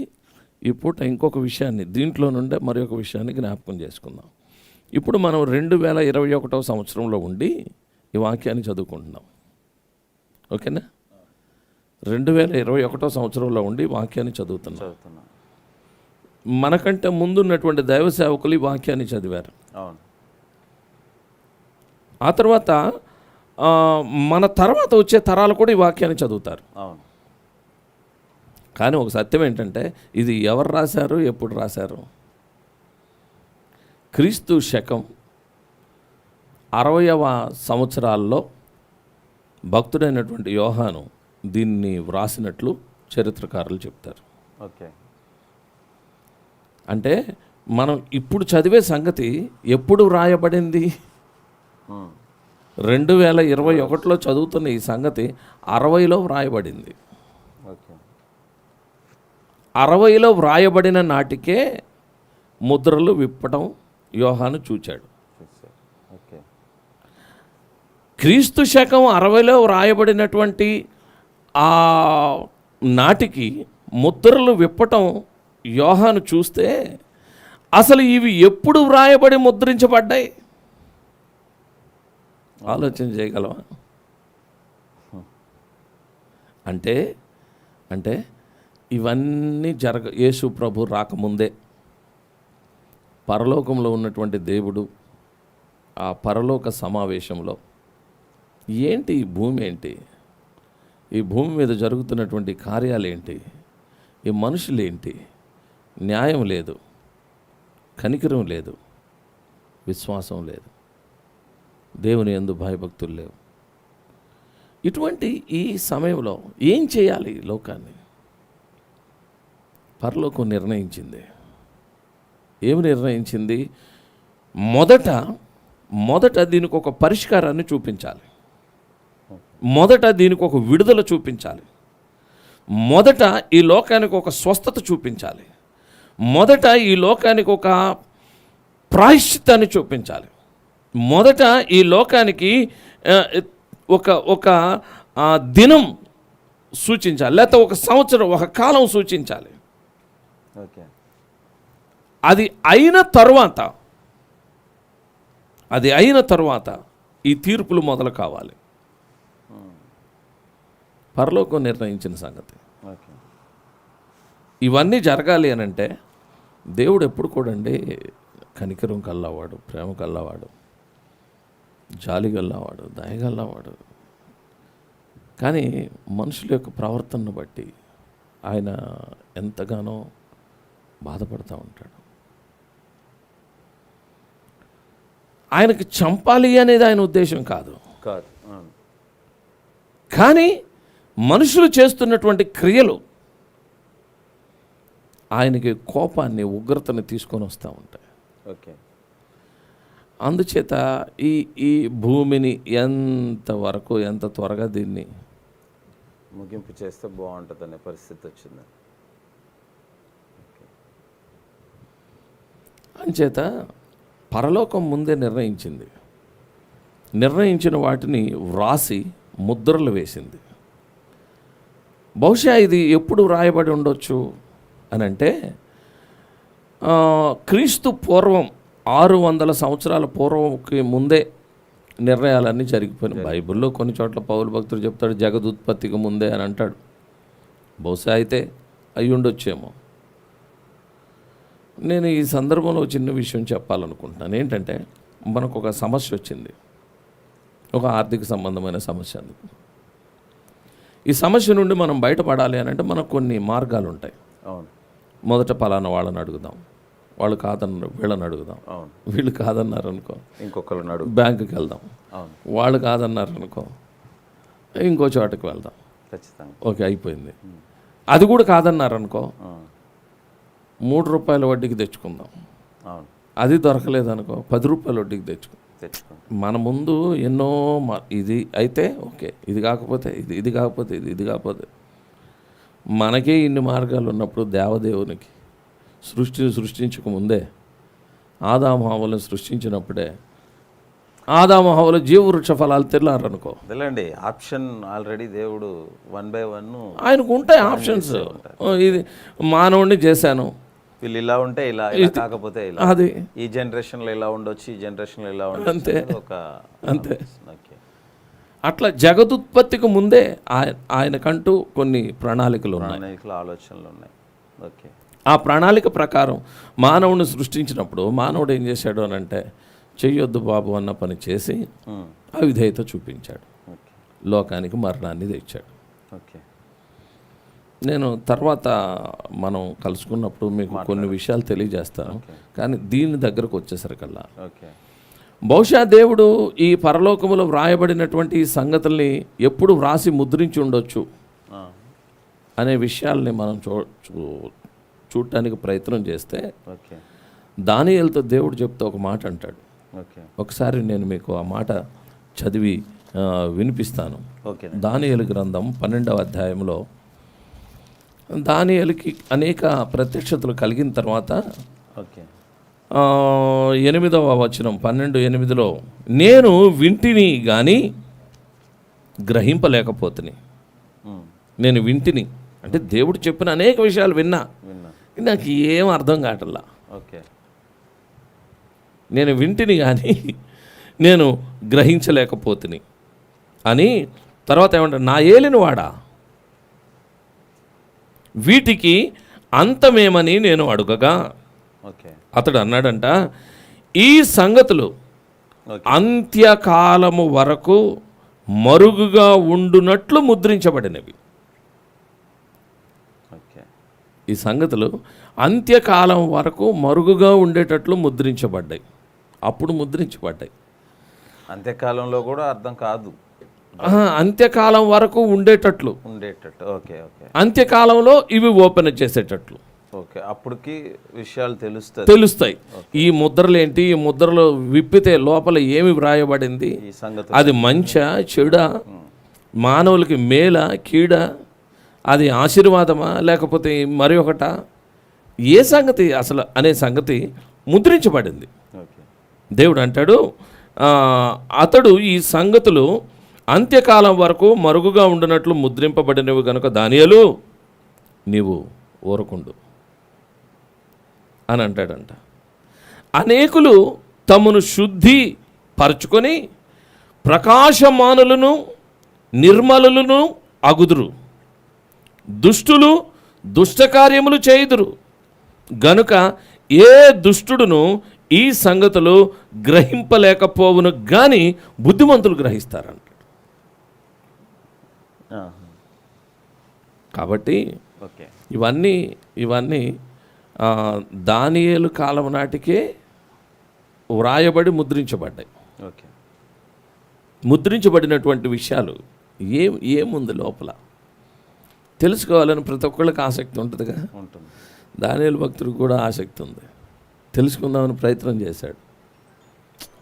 [SPEAKER 2] ఈ పూట ఇంకొక విషయాన్ని, దీంట్లో నుండే మరి ఒక విషయాన్ని జ్ఞాపకం చేసుకుందాం. ఇప్పుడు మనం 2021వ సంవత్సరంలో ఉండి ఈ వాక్యాన్ని చదువుకుంటున్నాం. ఓకేనా? 2021వ సంవత్సరంలో ఉండి వాక్యాన్ని చదువుతున్నాం. మనకంటే ముందున్నటువంటి దైవ సేవకులు ఈ వాక్యాన్ని చదివారు. ఆ తర్వాత మన తర్వాత వచ్చే తరాలు కూడా ఈ వాక్యాన్ని చదువుతారు. కానీ ఒక సత్యం ఏంటంటే, ఇది ఎవరు రాశారు, ఎప్పుడు రాశారు? క్రీస్తు శకం 60వ సంవత్సరాల్లో భక్తుడైనటువంటి యోహాను దీన్ని వ్రాసినట్లు చరిత్రకారులు చెప్తారు.
[SPEAKER 1] ఓకే
[SPEAKER 2] అంటే మనం ఇప్పుడు చదివే సంగతి ఎప్పుడు వ్రాయబడింది? 2021లో చదువుతున్న ఈ సంగతి 60లో వ్రాయబడింది. 60లో వ్రాయబడిన నాటికే ముద్రలు విప్పటం యోహాను చూచాడు. క్రీస్తు శకం 60లో వ్రాయబడినటువంటి ఆ నాటికి ముద్రలు విప్పటం యోహాను చూస్తే అసలు ఇవి ఎప్పుడు వ్రాయబడి ముద్రించబడ్డాయి? ఆలోచన చేయగలవా? అంటే అంటే ఇవన్నీ యేసు ప్రభు రాకముందే పరలోకంలో ఉన్నటువంటి దేవుడు ఆ పరలోక సమావేశంలో ఏంటి ఈ భూమి, ఏంటి ఈ భూమి మీద జరుగుతున్నటువంటి కార్యాలు ఏంటి, ఈ మనుషులేంటి, న్యాయం లేదు, కనికరం లేదు, విశ్వాసం లేదు, దేవుని యందు భయభక్తులు లేవు. ఇటువంటి ఈ సమయంలో ఏం చేయాలి లోకాన్ని? పరలోకం నిర్ణయించింది. ఏమి నిర్ణయించింది? మొదట దీనికి ఒక పరిష్కారాన్ని చూపించాలి. మొదట దీనికి ఒక విడుదల చూపించాలి. మొదట ఈ లోకానికి ఒక స్వస్థత చూపించాలి. మొదట ఈ లోకానికి ఒక ప్రాయశ్చిత్తాన్ని చూపించాలి. మొదట ఈ లోకానికి ఒక దినం సూచించాలి, లేకపోతే ఒక సంవత్సరం, ఒక కాలం సూచించాలి. అది అయిన తరువాత ఈ తీర్పులు మొదలు కావాలి. పరలోకం నిర్ణయించిన సంగతి. ఇవన్నీ జరగాలి అని అంటే దేవుడు ఎప్పుడు కూడా కనికరం కల్లవాడు, ప్రేమ కల్లవాడు, జాలి గల్లవాడు, దయగల్లవాడు. కానీ మనుషుల యొక్క ప్రవర్తనను బట్టి ఆయన ఎంతగానో బాధపడుతూ ఉంటాడు. ఆయనకి చంపాలి అనేది ఆయన ఉద్దేశం కాదు. కానీ మనుషులు చేస్తున్నటువంటి క్రియలు ఆయనకి కోపాన్ని, ఉగ్రతని తీసుకొని వస్తూ ఉంటాయి. అందుచేత ఈ భూమిని ఎంత త్వరగా దీన్ని
[SPEAKER 1] ముగింపు చేస్తే బాగుంటుందనే పరిస్థితి వచ్చింది.
[SPEAKER 2] అంచేత పరలోకం ముందే నిర్ణయించిన వాటిని వ్రాసి ముద్రలు వేసింది. బహుశా ఇది ఎప్పుడు రాయబడి ఉండొచ్చు అని అంటే క్రీస్తు పూర్వం 600 సంవత్సరాల పూర్వంకి ముందే నిర్ణయాలన్నీ జరిగిపోయినాయి. బైబిల్లో కొన్ని చోట్ల పౌలు భక్తుడు చెప్తాడు జగదుత్పత్తికి ముందే అని అంటాడు. బహుశా అయితే అయి ఉండొచ్చేమో. నేను ఈ సందర్భంలో చిన్న విషయం చెప్పాలనుకుంటున్నాను. ఏంటంటే మనకు ఒక సమస్య వచ్చింది, ఒక ఆర్థిక సంబంధమైన సమస్య. అందుకు ఈ సమస్య నుండి మనం బయటపడాలి అని అంటే మనకు కొన్ని మార్గాలు ఉంటాయి.
[SPEAKER 1] అవును.
[SPEAKER 2] మొదట పలానా వాళ్ళని అడుగుదాం, వాళ్ళు కాదన్నారు వీళ్ళని అడుగుదాం,
[SPEAKER 1] అవును.
[SPEAKER 2] వీళ్ళు కాదన్నారు అనుకో
[SPEAKER 1] ఇంకొకళ్ళని అడుగు,
[SPEAKER 2] బ్యాంకుకి వెళ్దాం,
[SPEAKER 1] అవును,
[SPEAKER 2] వాళ్ళు కాదన్నారు అనుకో ఇంకో చోటకి వెళ్దాం,
[SPEAKER 1] ఖచ్చితంగా,
[SPEAKER 2] ఓకే అయిపోయింది. అది కూడా కాదన్నారు అనుకో ₹3 వడ్డీకి తెచ్చుకుందాం,
[SPEAKER 1] అవును,
[SPEAKER 2] అది దొరకలేదనుకో ₹10 వడ్డీకి తెచ్చుకుందాం. మన ముందు ఎన్నో ఇది అయితే ఓకే, ఇది కాకపోతే ఇది, ఇది కాకపోతే ఇది, ఇది కాకపోతే మనకే ఇన్ని మార్గాలు ఉన్నప్పుడు దేవదేవునికి సృష్టించక ముందే ఆదాము హవ్వలను సృష్టించినప్పుడే ఆదాము హవ్వలు జీవవృక్ష ఫలాలు తిన్నారనుకో,
[SPEAKER 1] అదేలేండి ఆప్షన్ ఆల్రెడీ దేవుడు 1 by 1
[SPEAKER 2] ఆయనకు ఉంటాయి ఆప్షన్స్. ఇది మానవుడిని చేశాను,
[SPEAKER 1] వీళ్ళు ఇలా ఉంటే ఇలా, ఇలా కాకపోతే ఇలా,
[SPEAKER 2] అది
[SPEAKER 1] ఈ జనరేషన్లో ఇలా ఉండొచ్చు, ఈ జనరేషన్లో ఇలా ఉండొచ్చు,
[SPEAKER 2] అంతే
[SPEAKER 1] ఒక
[SPEAKER 2] అంతే.
[SPEAKER 1] ఓకే.
[SPEAKER 2] అట్లా జగదుత్పత్తికి ముందే ఆయనకంటూ కొన్ని ప్రణాళికలు ఉన్నాయి,
[SPEAKER 1] ఆలోచనలు ఉన్నాయి. ఓకే.
[SPEAKER 2] ఆ ప్రణాళిక ప్రకారం మానవుని సృష్టించినప్పుడు మానవుడు ఏం చేశాడు అని అంటే చెయ్యొద్దు బాబు అన్న పని చేసి అవిధేయత చూపించాడు, లోకానికి మరణాన్ని తెచ్చాడు.
[SPEAKER 1] ఓకే.
[SPEAKER 2] నేను తర్వాత మనం కలుసుకున్నప్పుడు మీకు కొన్ని విషయాలు తెలియజేస్తాను. కానీ దీని దగ్గరకు వచ్చేసరికల్లా బహుశా దేవుడు ఈ పరలోకములో వ్రాయబడినటువంటి ఈ సంగతుల్ని ఎప్పుడు వ్రాసి ముద్రించి ఉండొచ్చు అనే విషయాల్ని మనం చూడటానికి ప్రయత్నం చేస్తే దానియేలుతో దేవుడు చెప్తే ఒక మాట అంటాడు. ఒకసారి నేను మీకు ఆ మాట చదివి వినిపిస్తాను. దానియేలు గ్రంథం 12వ అధ్యాయంలో దానియేలుకి అనేక ప్రత్యక్షతలు కలిగిన తర్వాత 8వ వచనం 12:8 నేను వింటిని కానీ గ్రహింపలేకపోతుని. నేను వింటిని అంటే దేవుడు చెప్పిన అనేక విషయాలు విన్నా, నాకు ఏం అర్థం కావట్లా. నేను వింటిని కానీ నేను గ్రహించలేకపోతుని అని. తర్వాత ఏమంటాడు, నా ఏలినవాడా వీటికి అంతమేమని నేను అడుగగా అతడు అన్నాడంట, ఈ సంగతులు అంత్యకాలము వరకు మరుగుగా ఉండునట్లు ముద్రించబడినవి. ఈ సంగతులు అంత్యకాలం వరకు మరుగుగా ఉండేటట్లు ముద్రించబడ్డాయి. అప్పుడు ముద్రించబడ్డాయి.
[SPEAKER 1] అంత్యకాలంలో కూడా అర్థం కాదు,
[SPEAKER 2] అంత్యకాలం వరకు ఉండేటట్లు. అంత్యకాలంలో ఇవి ఓపెన్ చేసేటట్లు.
[SPEAKER 1] అప్పటికి విషయాలు
[SPEAKER 2] తెలుస్తాయి. ఈ ముద్రలు ఏంటి, ఈ ముద్రలు విప్పితే లోపల ఏమి వ్రాయబడింది, అది మంచా చెడా, మానవులకి మేల కీడ, అది ఆశీర్వాదమా లేకపోతే మరి ఒకట, ఏ సంగతి అసలు అనే సంగతి ముద్రించబడింది. దేవుడు అంటాడు, అతడు ఈ సంగతులు అంత్యకాలం వరకు మరుగుగా ఉండినట్లు ముద్రింపబడినవి కనుక దానియేలు నీవు ఊరకుండు అని అంటాడంట. అనేకులు తమను శుద్ధి పరచుకొని ప్రకాశమానులను నిర్మలులను అగుదురు, దుష్టులు దుష్టకార్యములు చేయుదురు గనుక ఏ దుష్టుడును ఈ సంగతులు గ్రహింపలేకపోవును గాని బుద్ధిమంతులు గ్రహిస్తారంట. కాబట్టి ఇవన్నీ దానియేలు కాలం నాటికే వ్రాయబడి ముద్రించబడ్డాయి. ముద్రించబడినటువంటి విషయాలు ఏముంది లోపల తెలుసుకోవాలని ప్రతి ఒక్కళ్ళకి ఆసక్తి ఉంటుందిగా. దానియేలు భక్తుడికి కూడా ఆసక్తి ఉంది, తెలుసుకుందామని ప్రయత్నం చేశాడు.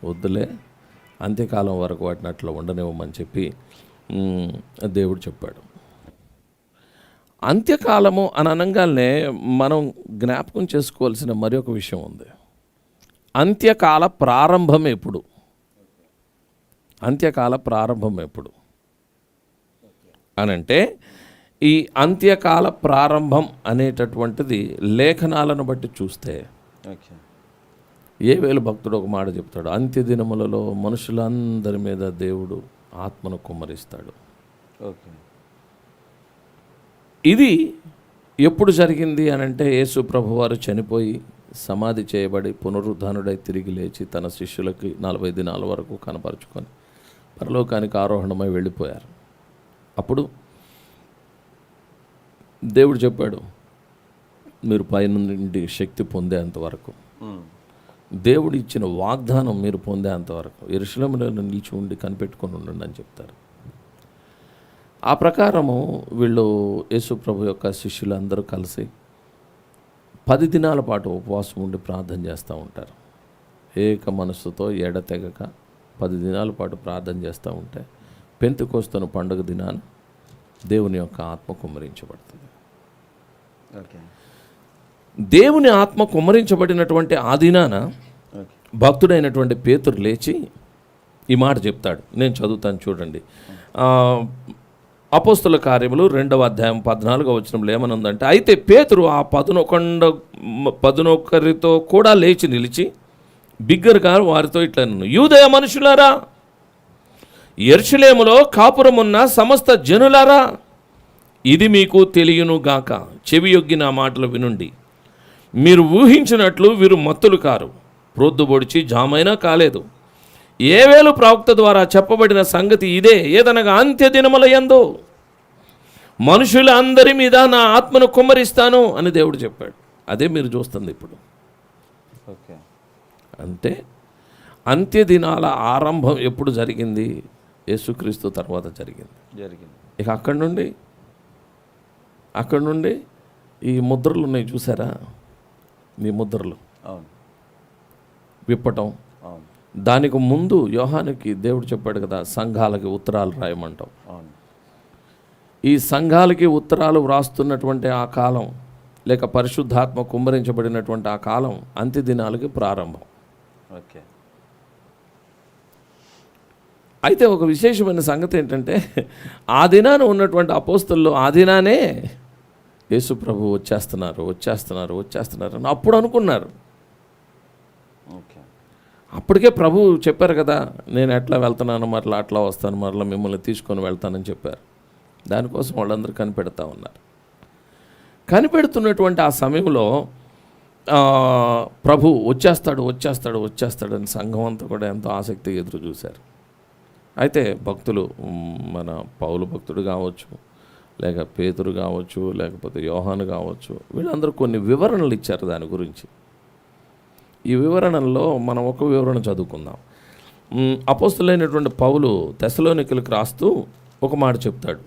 [SPEAKER 2] వద్దులే, అంత్యకాలం వరకు వాటిని అట్లా ఉండనివ్వమని చెప్పి దేవుడు చెప్పాడు. అంత్యకాలము అని అనగానే మనం జ్ఞాపకం చేసుకోవాల్సిన మరి ఒక విషయం ఉంది. అంత్యకాల ప్రారంభం ఎప్పుడు? అంత్యకాల ప్రారంభం ఎప్పుడు అనంటే ఈ అంత్యకాల ప్రారంభం అనేటటువంటిది లేఖనాలను బట్టి చూస్తే
[SPEAKER 1] ఓకే.
[SPEAKER 2] ఏవేలు భక్తుడు ఒక మాట చెప్తాడు, అంత్య దినములలో మనుషులందరి మీద దేవుడు ఆత్మను కుమ్మరిస్తాడు.
[SPEAKER 1] ఓకే.
[SPEAKER 2] ఇది ఎప్పుడు జరిగింది అని అంటే యేసు ప్రభువారు చనిపోయి సమాధి చేయబడి పునరుద్ధానుడై తిరిగి లేచి తన శిష్యులకి 40 దినాల వరకు కనపరుచుకొని పరలోకానికి ఆరోహణమై వెళ్ళిపోయారు. అప్పుడు దేవుడు చెప్పాడు, మీరు పైనుండి శక్తి పొందేంత వరకు, దేవుడు ఇచ్చిన వాగ్దానం మీరు పొందేంత వరకు యెరూషలేములో నిలిచి ఉండి కనిపెట్టుకొని ఉండండి అని చెప్తారు. ఆ ప్రకారము వీళ్ళు యేసు ప్రభు యొక్క శిష్యులందరూ కలిసి 10 దినాల పాటు ఉపవాసం ఉండి ప్రార్థన చేస్తూ ఉంటారు. ఏక మనస్సుతో ఎడతెగక 10 దినాల పాటు ప్రార్థన చేస్తూ ఉంటే పెంతెకొస్తు పండుగ దినాన దేవుని యొక్క ఆత్మ కుమ్మరించబడుతుంది.
[SPEAKER 1] ఓకే.
[SPEAKER 2] దేవుని ఆత్మ కుమ్మరించబడినటువంటి ఆ దినాన భక్తుడైనటువంటి పేతురు లేచి ఈ మాట చెప్తాడు. నేను చదువుతాను చూడండి. అపోస్తుల కార్యములు 2వ అధ్యాయం 14వ వచనంలో ఏమనుందంటే, అయితే పేతురు ఆ 11 కూడా లేచి నిలిచి బిగ్గరగా వారితో ఇట్లా, యూదయ మనుషులారా, యెరూషలేములో కాపురమున్న సమస్త జనులారా, ఇది మీకు తెలియను గాక, చెవియొగ్గి నా మాటలు వినుండి. మీరు ఊహించినట్లు వీరు మత్తులు కారు, ప్రొద్దుబొడిచి జామైనా కాలేదు. ఏవేలు ప్రవక్త ద్వారా చెప్పబడిన సంగతి ఇదే, ఏదనగా అంత్య దినముల యందు మనుషులందరి మీద నా ఆత్మను కుమ్మరిస్తాను అని దేవుడు చెప్పాడు. అదే మీరు చూస్తుంది ఇప్పుడు.
[SPEAKER 1] ఓకే.
[SPEAKER 2] అంటే అంత్య దినాల ఆరంభం ఎప్పుడు జరిగింది? యేసుక్రీస్తు తర్వాత జరిగింది. ఇక అక్కడి నుండి ఈ ముద్రలు ఉన్నాయి చూసారా, మీ ముద్రలు విప్పటం. దానికి ముందు యోహానుకి దేవుడు చెప్పాడు కదా, సంఘాలకి ఉత్తరాలు రాయమంటాం. ఈ సంఘాలకి ఉత్తరాలు వ్రాస్తున్నటువంటి ఆ కాలం, లేక పరిశుద్ధాత్మ కుమ్మరించబడినటువంటి ఆ కాలం అంత్య దినాలకి ప్రారంభం.
[SPEAKER 1] ఓకే.
[SPEAKER 2] అయితే ఒక విశేషమైన సంగతి ఏంటంటే, ఆ దినాన ఉన్నటువంటి అపోస్తలు ఆ దినానే యేసు ప్రభు వచ్చేస్తున్నారు అని అప్పుడు అనుకున్నారు. అప్పటికే ప్రభు చెప్పారు కదా, నేను ఎట్లా వెళ్తున్నాను మరలా అట్లా వస్తాను, మరలా మిమ్మల్ని తీసుకొని వెళ్తానని చెప్పారు. దానికోసం వాళ్ళందరూ కనిపెడతా ఉన్నారు. కనిపెడుతున్నటువంటి ఆ సమయంలో ప్రభు వచ్చేస్తాడు అని సంఘం అంతా కూడా ఎంతో ఆసక్తిగా ఎదురు చూశారు. అయితే భక్తులు, మన పౌలు భక్తుడు కావచ్చు, లేక పేతురు కావచ్చు, లేకపోతే యోహాను కావచ్చు, వీళ్ళందరూ కొన్ని వివరణలు ఇచ్చారు దాని గురించి. ఈ వివరణలో మనం ఒక వివరణ చదువుకుందాం. అపోస్తులైనటువంటి పౌలు తెస్సలోనికలకు రాస్తూ ఒక మాట చెప్తాడు.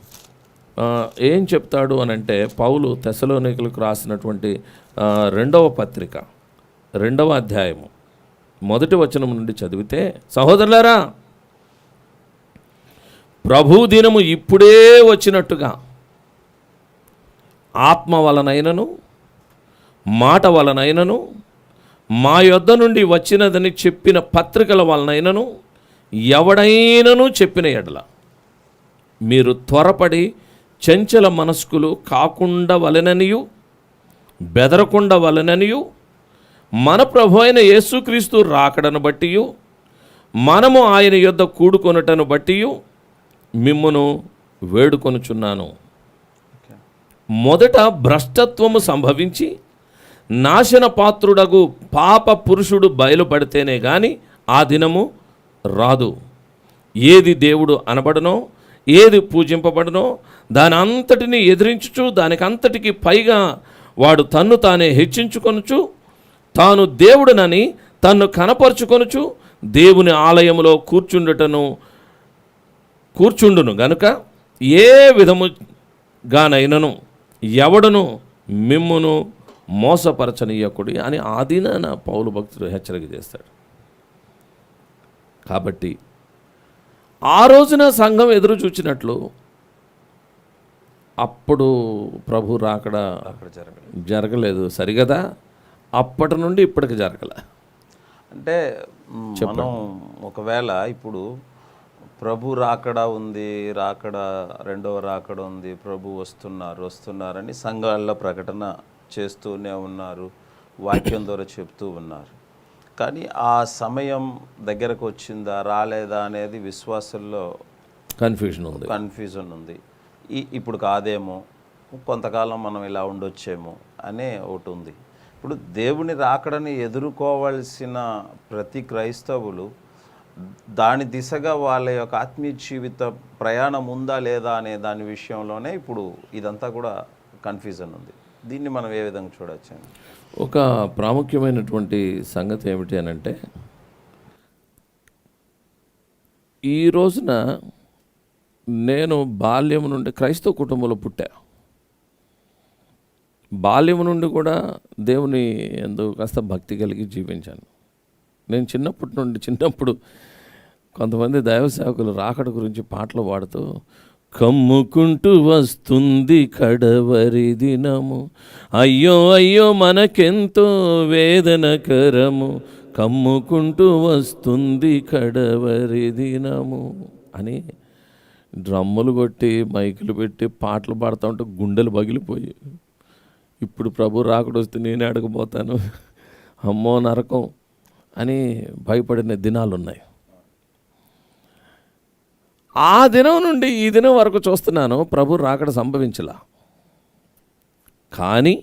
[SPEAKER 2] ఏం చెప్తాడు అని అంటే, పౌలు తెస్సలోనికలకు రాసినటువంటి 2వ పత్రిక 2వ అధ్యాయము 1వ వచనం నుండి చదివితే, సహోదరులారా, ప్రభు దినము ఇప్పుడే వచ్చినట్టుగా ఆత్మ వలనైనను మాట వలనైనను మా యొద్ద నుండి వచ్చినదని చెప్పిన పత్రికల వలనైనను ఎవడైనను చెప్పిన ఎడల మీరు త్వరపడి చంచల మనస్కులు కాకుండా వలెననియు బెదరకుండా వలెననియు మన ప్రభు అయిన యేసుక్రీస్తు రాకడను బట్టియు మనము ఆయన యొద్ద కూడుకొనుటను బట్టియు మిమ్మును వేడుకొనుచున్నాను. మొదట భ్రష్టత్వము సంభవించి నాశన పాత్రుడగు పాప పురుషుడు బయలుపడితేనే గాని ఆ దినము రాదు. ఏది దేవుడు అనబడనో, ఏది పూజింపబడనో దాని అంతటిని ఎదిరించుచు, దానికంతటికి పైగా వాడు తన్ను తానే హెచ్చించుకొనుచు, తాను దేవుడునని తన్ను కనపరుచుకొనుచు దేవుని ఆలయములో కూర్చుండును గనుక ఏ విధముగానైనను ఎవడును మిమ్మును మోసపరచనీయకుడి అని ఆదిన పౌలు భక్తుడు హెచ్చరిక చేస్తాడు. కాబట్టి ఆ రోజున సంఘం ఎదురు చూచినట్లు అప్పుడు ప్రభు రాకడ జరగలేదు, సరిగదా? అప్పటి నుండి ఇప్పటికి జరగలే.
[SPEAKER 1] అంటే మనం ఒకవేళ ఇప్పుడు ప్రభు రాకడ ఉంది, రాకడ రెండవ రాకడ ఉంది, ప్రభు వస్తున్నారని సంఘాల్లో ప్రకటన చేస్తూనే ఉన్నారు, వాక్యం ద్వారా చెప్తూ ఉన్నారు. కానీ ఆ సమయం దగ్గరకు వచ్చిందా రాలేదా అనేది విశ్వాసుల్లో కన్ఫ్యూజన్ ఉంది. ఇప్పుడు కాదేమో, కొంతకాలం మనం ఇలా ఉండొచ్చేమో అనే ఒకటి ఉంది. ఇప్పుడు దేవుని రాకడని ఎదుర్కోవాల్సిన ప్రతి క్రైస్తవులు దాని దిశగా వాళ్ళ యొక్క ఆత్మీయ జీవిత ప్రయాణం ఉందా లేదా అనే దాని విషయంలోనే ఇప్పుడు ఇదంతా కూడా కన్ఫ్యూజన్ ఉంది. దీన్ని మనం ఏ విధంగా చూడొచ్చు?
[SPEAKER 2] ఒక ప్రాముఖ్యమైనటువంటి సంగతి ఏమిటి అని అంటే, ఈ రోజున నేను బాల్యం నుండి క్రైస్తవ కుటుంబంలో పుట్టా. బాల్యం నుండి కూడా దేవుని యందు కాస్త భక్తి కలిగి జీవించాను. నేను చిన్నప్పుడు కొంతమంది దైవ సేవకులు రాకడ గురించి పాటలు పాడుతూ, కమ్ముకుంటూ వస్తుంది కడవరి దినము, అయ్యో అయ్యో మనకెంతో వేదనకరము, కమ్ముకుంటూ వస్తుంది కడవరి దినము అని డ్రమ్ములు కొట్టి మైకులు పెట్టి పాటలు పాడుతూ ఉంటే గుండెలు పగిలిపోయి, ఇప్పుడు ప్రభు రాకడ వస్తే నేనే అడగబోతాను, అమ్మో నరకం అని భయపడిన దినాలు ఉన్నాయి. ఆ దినం నుండి ఈ దినం వరకు చూస్తున్నాను, ప్రభు రాకడ సంభవించలా. కానీ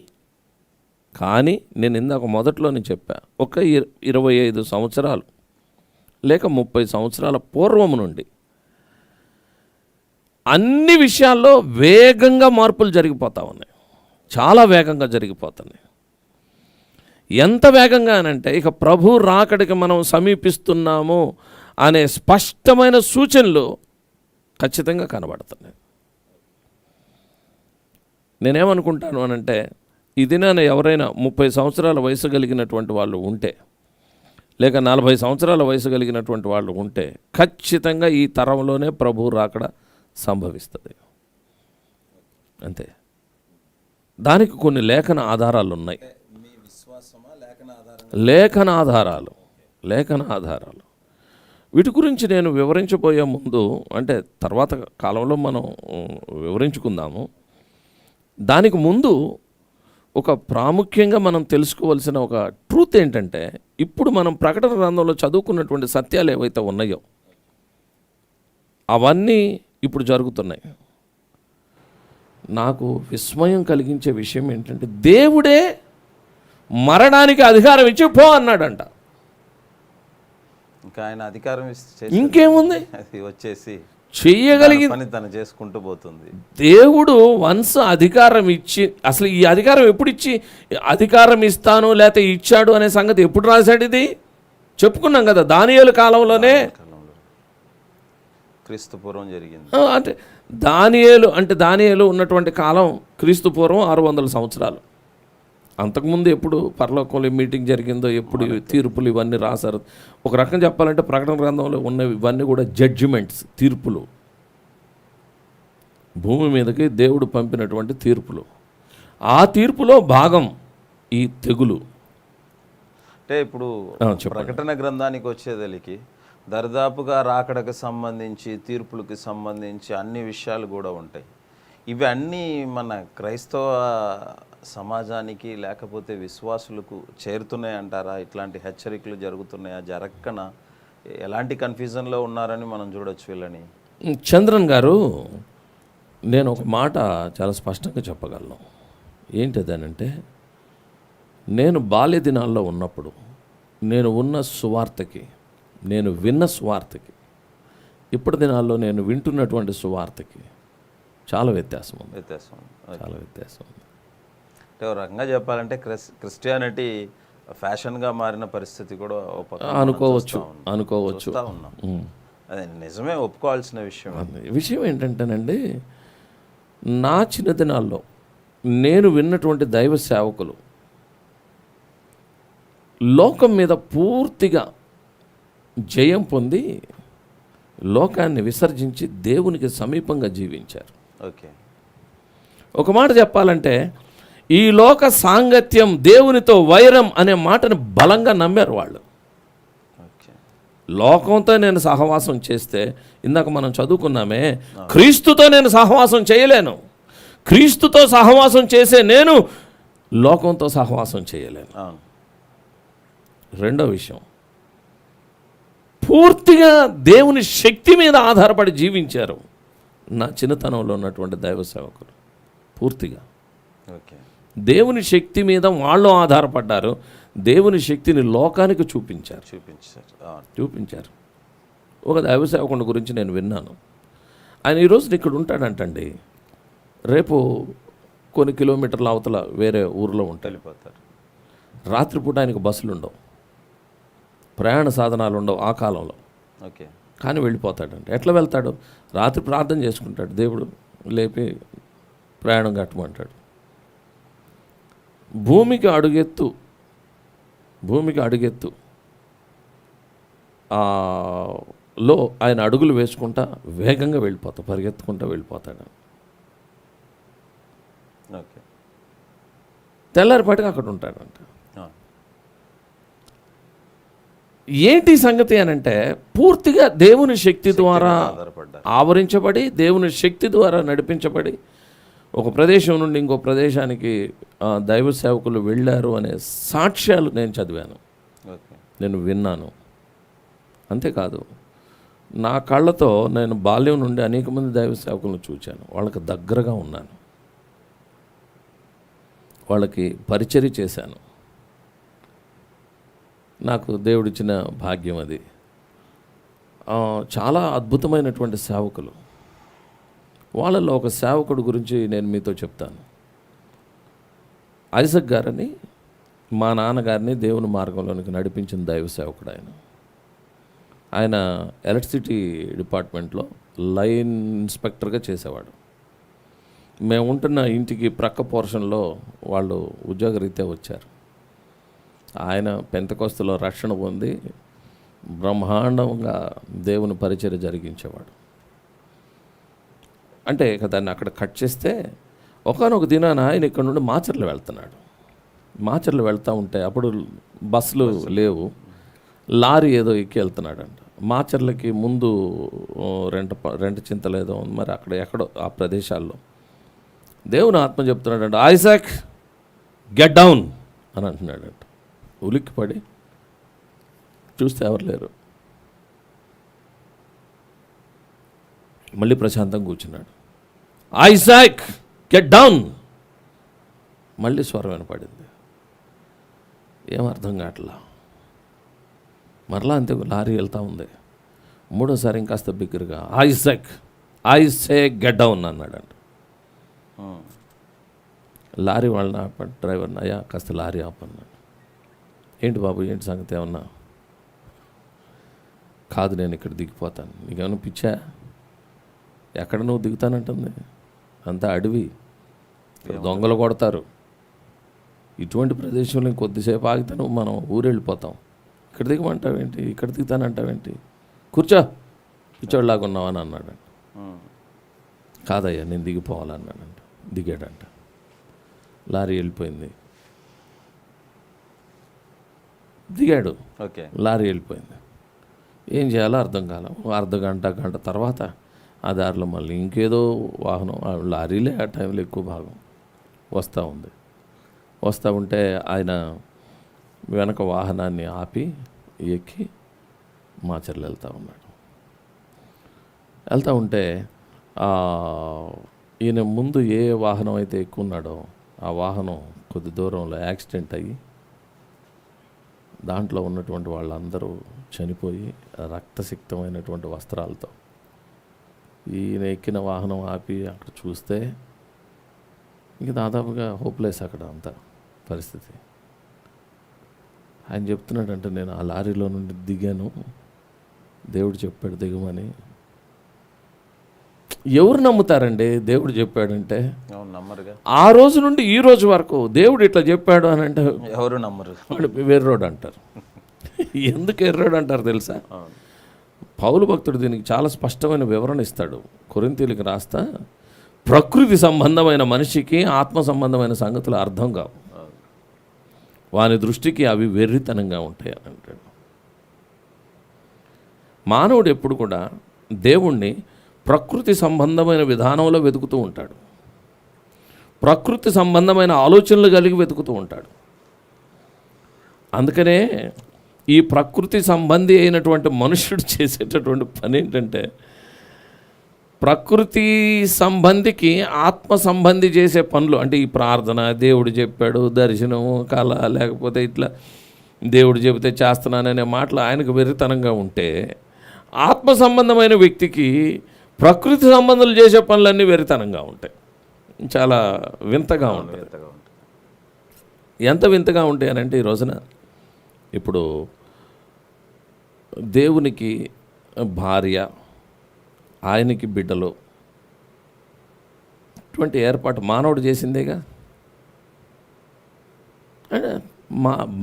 [SPEAKER 2] నేను ఇందాక మొదట్లోనే చెప్పా, ఒక 25 సంవత్సరాలు లేక 30 సంవత్సరాల పూర్వం నుండి అన్ని విషయాల్లో వేగంగా మార్పులు జరిగిపోతూ ఉన్నాయి, చాలా వేగంగా జరిగిపోతున్నాయి. ఎంత వేగంగా అనంటే, ఇక ప్రభు రాకడికి మనం సమీపిస్తున్నాము అనే స్పష్టమైన సూచనలు ఖచ్చితంగా కనబడుతున్నాయి. నేనేమనుకుంటాను అనంటే, ఇది నేను ఎవరైనా 30 సంవత్సరాల వయసు కలిగినటువంటి వాళ్ళు ఉంటే, లేక 40 సంవత్సరాల వయసు కలిగినటువంటి వాళ్ళు ఉంటే, ఖచ్చితంగా ఈ తరంలోనే ప్రభు రాకడ సంభవిస్తుంది. అంతే. దానికి కొన్ని లేఖన ఆధారాలు ఉన్నాయి. లేఖన ఆధారాలు వీటి గురించి నేను వివరించబోయే ముందు, అంటే తర్వాత కాలంలో మనం వివరించుకుందాము. దానికి ముందు ఒక ప్రాముఖ్యంగా మనం తెలుసుకోవాల్సిన ఒక ట్రూత్ ఏంటంటే, ఇప్పుడు మనం ప్రకటన గ్రంథంలో చదువుకున్నటువంటి సత్యాలు ఏవైతే ఉన్నాయో అవన్నీ ఇప్పుడు జరుగుతున్నాయి. నాకు విస్మయం కలిగించే విషయం ఏంటంటే, దేవుడే మరణానికి అధికారం ఇచ్చి పో అన్నాడంట.
[SPEAKER 1] ఇంకా ఆయన అధికారం
[SPEAKER 2] ఇంకేముంది,
[SPEAKER 1] అది వచ్చేసి
[SPEAKER 2] చెయ్యగలిగి
[SPEAKER 1] పని తను చేసుకుంటూ పోతుంది.
[SPEAKER 2] దేవుడు వన్స్ అధికారం ఇచ్చి, అసలు ఈ అధికారం ఎప్పుడు ఇచ్చి, అధికారం ఇస్తాను లేకపోతే ఇచ్చాడు అనే సంగతి ఎప్పుడు రాశాడు? ఇది చెప్పుకున్నాం కదా, దానియేలు కాలంలోనే,
[SPEAKER 1] క్రీస్తు పూర్వం జరిగింది.
[SPEAKER 2] అంటే దానియేలు ఉన్నటువంటి కాలం క్రీస్తు పూర్వం 600 సంవత్సరాలు. అంతకుముందు ఎప్పుడు పరలోకంలో మీటింగ్ జరిగిందో, ఎప్పుడు తీర్పులు ఇవన్నీ రాశారు. ఒక రకం చెప్పాలంటే ప్రకటన గ్రంథంలో ఉన్నవి ఇవన్నీ కూడా జడ్జిమెంట్స్, తీర్పులు, భూమి మీదకి దేవుడు పంపినటువంటి తీర్పులు. ఆ తీర్పులో భాగం ఈ తెగులు.
[SPEAKER 1] అంటే ఇప్పుడు ప్రకటన గ్రంథానికి వచ్చేదలికి దరిదాపుగా రాకడకు సంబంధించి, తీర్పులకు సంబంధించి అన్ని విషయాలు కూడా ఉంటాయి. ఇవి అన్నీ మన క్రైస్తవ సమాజానికి లేకపోతే విశ్వాసులకు చేరుతున్నాయి అంటారా? ఇట్లాంటి హెచ్చరికలు జరుగుతున్నాయా? జరక్కన ఎలాంటి కన్ఫ్యూజన్లో ఉన్నారని మనం చూడొచ్చు వీళ్ళని.
[SPEAKER 2] చంద్రన్ గారు, నేను ఒక మాట చాలా స్పష్టంగా చెప్పగలను. ఏంటిదనంటే, నేను బాల్య దినాల్లో ఉన్నప్పుడు నేను ఉన్న సువార్తకి, నేను విన్న సువార్తకి, ఇప్పటి దినాల్లో నేను వింటున్నటువంటి సువార్తకి చాలా వ్యత్యాసం ఉంది. చాలా వ్యత్యాసం ఉంది.
[SPEAKER 1] అంటే ఒక రకంగా చెప్పాలంటే క్రిస్టియానిటీ ఫ్యాషన్గా మారిన పరిస్థితి కూడా
[SPEAKER 2] అనుకోవచ్చు.
[SPEAKER 1] అదే నిజమే, ఒప్పుకోవాల్సిన విషయం
[SPEAKER 2] ఏంటంటేనండి, నా చిన్న దినాల్లో నేను విన్నటువంటి దైవ సేవకులు లోకం మీద పూర్తిగా జయం పొంది లోకాన్ని విసర్జించి దేవునికి సమీపంగా జీవించారు.
[SPEAKER 1] ఓకే.
[SPEAKER 2] ఒక మాట చెప్పాలంటే, ఈ లోక సాంగత్యం, దేవునితో వైరం అనే మాటను బలంగా నమ్మారు వాళ్ళు. లోకంతో నేను సహవాసం చేస్తే, ఇందాక మనం చదువుకున్నామే, క్రీస్తుతో నేను సహవాసం చేయలేను. క్రీస్తుతో సహవాసం చేసే నేను లోకంతో సహవాసం చేయలేను.
[SPEAKER 1] అవును.
[SPEAKER 2] రెండో విషయం, పూర్తిగా దేవుని శక్తి మీద ఆధారపడి జీవించారు నా చిన్నతనంలో ఉన్నటువంటి దైవ సేవకులు. పూర్తిగా
[SPEAKER 1] ఓకే.
[SPEAKER 2] దేవుని శక్తి మీద వాళ్ళు ఆధారపడ్డారు. దేవుని శక్తిని లోకానికి చూపించారు. చూపించారు. ఒక దైవ సేవకుని గురించి నేను విన్నాను. ఆయన ఈరోజు ఇక్కడ ఉంటాడంటండి, రేపు కొన్ని కిలోమీటర్ల అవతల వేరే ఊరిలో వెళ్ళిపోతారు. రాత్రిపూట ఆయనకు బస్సులు ఉండవు, ప్రయాణ సాధనాలు ఉండవు ఆ కాలంలో.
[SPEAKER 1] ఓకే.
[SPEAKER 2] కానీ వెళ్ళిపోతాడంట. ఎట్లా వెళ్తాడు? రాత్రి ప్రార్థన చేసుకుంటాడు, దేవుడు లేపి ప్రయాణం కట్టమంటాడు. భూమికి అడుగెత్తు లో ఆయన అడుగులు వేసుకుంటా వేగంగా పరిగెత్తుకుంటా వెళ్ళిపోతాడు.
[SPEAKER 1] ఓకే.
[SPEAKER 2] తెల్లారిపాటికి అక్కడ ఉంటాడంట. ఏంటి సంగతి అని అంటే, పూర్తిగా దేవుని శక్తి ద్వారా ఆవరించబడి, దేవుని శక్తి ద్వారా నడిపించబడి, ఒక ప్రదేశం నుండి ఇంకో ప్రదేశానికి దైవ సేవకులు వెళ్ళారు అనే సాక్ష్యాలు నేను చదివాను, నేను విన్నాను. అంతేకాదు, నా కళ్ళతో నేను బాల్యం నుండి అనేక మంది దైవ సేవకులను చూశాను. వాళ్ళకి దగ్గరగా ఉన్నాను, వాళ్ళకి పరిచర్య చేశాను. నాకు దేవుడిచ్చిన భాగ్యం అది. చాలా అద్భుతమైనటువంటి సేవకులు. వాళ్ళలో ఒక సేవకుడు గురించి నేను మీతో చెప్తాను. ఐజక్ గారని, మా నాన్నగారిని దేవుని మార్గంలోనికి నడిపించిన దైవ సేవకుడు ఆయన ఎలక్ట్రిసిటీ డిపార్ట్మెంట్లో లైన్ ఇన్స్పెక్టర్గా చేసేవాడు. మేము ఉంటున్న ఇంటికి ప్రక్క పోర్షన్లో వాళ్ళు ఉద్యోగరీత్యా వచ్చారు. ఆయన పెంతెకొస్తలో రక్షణ పొంది బ్రహ్మాండంగా దేవుని పరిచర్య జరిగించేవాడు. అంటే దాన్ని అక్కడ కట్ చేస్తే, ఒకానొక దినాన ఆయన ఇక్కడ నుండి మాచర్లు వెళ్తున్నాడు. మాచర్లు వెళ్తూ ఉంటే అప్పుడు బస్సులు లేవు, లారీ ఏదో ఎక్కి వెళ్తున్నాడంట. మాచర్లకి ముందు రెంట చింతలు ఏదో ఉంది, మరి అక్కడ ఎక్కడో ఆ ప్రదేశాల్లో దేవుని ఆత్మ చెప్తున్నాడంట, ఐజాక్ గెట్ డౌన్ అని అంటున్నాడంట. ఉలిక్కిపడి చూస్తే ఎవరు లేరు. మళ్ళీ ప్రశాంతంగా కూర్చున్నాడు. Isaac get down. మళ్ళీ స్వరం వినపడింది. ఏం అర్థం కావట్లా. మరలా అంతే, లారీ వెళ్తూ ఉంది. మూడోసారి ఇంకాస్త బిగ్గరగా, ఐజాక్ ఐసే గెట్ డౌన్ అన్నాడంట. లారీ వాళ్ళని ఆపండి, డ్రైవర్ని, అయ్యా కాస్త లారీ ఆపన్నాడు. ఏంటి బాబు, ఏంటి సంగతి? ఏమన్నా? కాదు, నేను ఇక్కడ దిగిపోతాను. నీకేమన్నా పిచ్చా? ఎక్కడ నువ్వు దిగుతానంటుంది? అంతా అడవి, దొంగలు కొడతారు. ఇటువంటి ప్రదేశంలో కొద్దిసేపు ఆగితే మనం ఊరెళ్ళిపోతాం. ఇక్కడ దిగమంటావేంటి, ఇక్కడ దిగుతానంటావేంటి, కూర్చోళ్ళలాగా ఉన్నావని అన్నాడంట. కాదయ్యా, నేను దిగిపోవాలన్నాడంట. దిగాడంట. లారీ వెళ్ళిపోయింది. దిగాడు. ఓకే. లారీ వెళ్ళిపోయింది. ఏం చేయాలో అర్థం కాల. గంట తర్వాత ఆ దారిలో మళ్ళీ ఇంకేదో వాహనం, లారీలే ఆ టైంలో ఎక్కువ భాగం వస్తూ ఉంటే ఆయన వెనక వాహనాన్ని ఆపి ఎక్కి మాచర్లు వెళ్తూ ఉన్నాడు. వెళ్తూ ఉంటే ఈయన ముందు ఏ వాహనం అయితే ఎక్కువ ఉన్నాడో ఆ వాహనం కొద్ది దూరంలో యాక్సిడెంట్ అయ్యి దాంట్లో ఉన్నటువంటి వాళ్ళందరూ చనిపోయి రక్తసిక్తమైనటువంటి వస్త్రాలతో ఈయన ఎక్కిన వాహనం ఆపి అక్కడ చూస్తే ఇంక దాదాపుగా హోప్లెస్ అక్కడ అంతా పరిస్థితి. ఆయన చెప్తున్నాడంటే, నేను ఆ లారీలో నుండి దిగాను, దేవుడు చెప్పాడు దిగమని. ఎవరు నమ్ముతారండి దేవుడు చెప్పాడంటే? ఆ రోజు నుండి ఈ రోజు వరకు దేవుడు ఇట్లా చెప్పాడు అని అంటే ఎవరు నమ్మరు. వెర్రోడు అంటారు. ఎందుకు ఎర్రోడు అంటారు తెలుసా? పౌలు భక్తుడు దీనికి చాలా స్పష్టమైన వివరణ ఇస్తాడు. కొరింథీయులకు రాస్తా, ప్రకృతి సంబంధమైన మనిషికి ఆత్మ సంబంధమైన సంగతులు అర్థం కావు, వాని దృష్టికి అవి వెర్రితనంగా ఉంటాయి అని అంటాడు. మానవుడు ఎప్పుడు కూడా దేవుణ్ణి ప్రకృతి సంబంధమైన విధానంలో వెతుకుతూ ఉంటాడు, ప్రకృతి సంబంధమైన ఆలోచనలు కలిగి వెతుకుతూ ఉంటాడు. అందుకనే ఈ ప్రకృతి సంబంధి అయినటువంటి మనుషుడు చేసేటటువంటి పని ఏంటంటే, ప్రకృతి సంబంధికి ఆత్మ సంబంధి చేసే పనులు, అంటే ఈ ప్రార్థన, దేవుడు చెప్పాడు, దర్శనము, కళ, లేకపోతే ఇట్లా దేవుడు చెబితే చేస్తున్నాననే మాటలు ఆయనకు వెర్రితనంగా ఉంటే, ఆత్మ సంబంధమైన వ్యక్తికి ప్రకృతి సంబంధాలు చేసే పనులన్నీ వెర్రితనంగా ఉంటాయి. చాలా వింతగా ఉంటాయి. ఎంత వింతగా ఉంటాయి అని అంటే, ఈ రోజున ఇప్పుడు దేవునికి భార్య, ఆయనకి బిడ్డలు, ఇటువంటి ఏర్పాటు మానవుడు చేసిందేగా.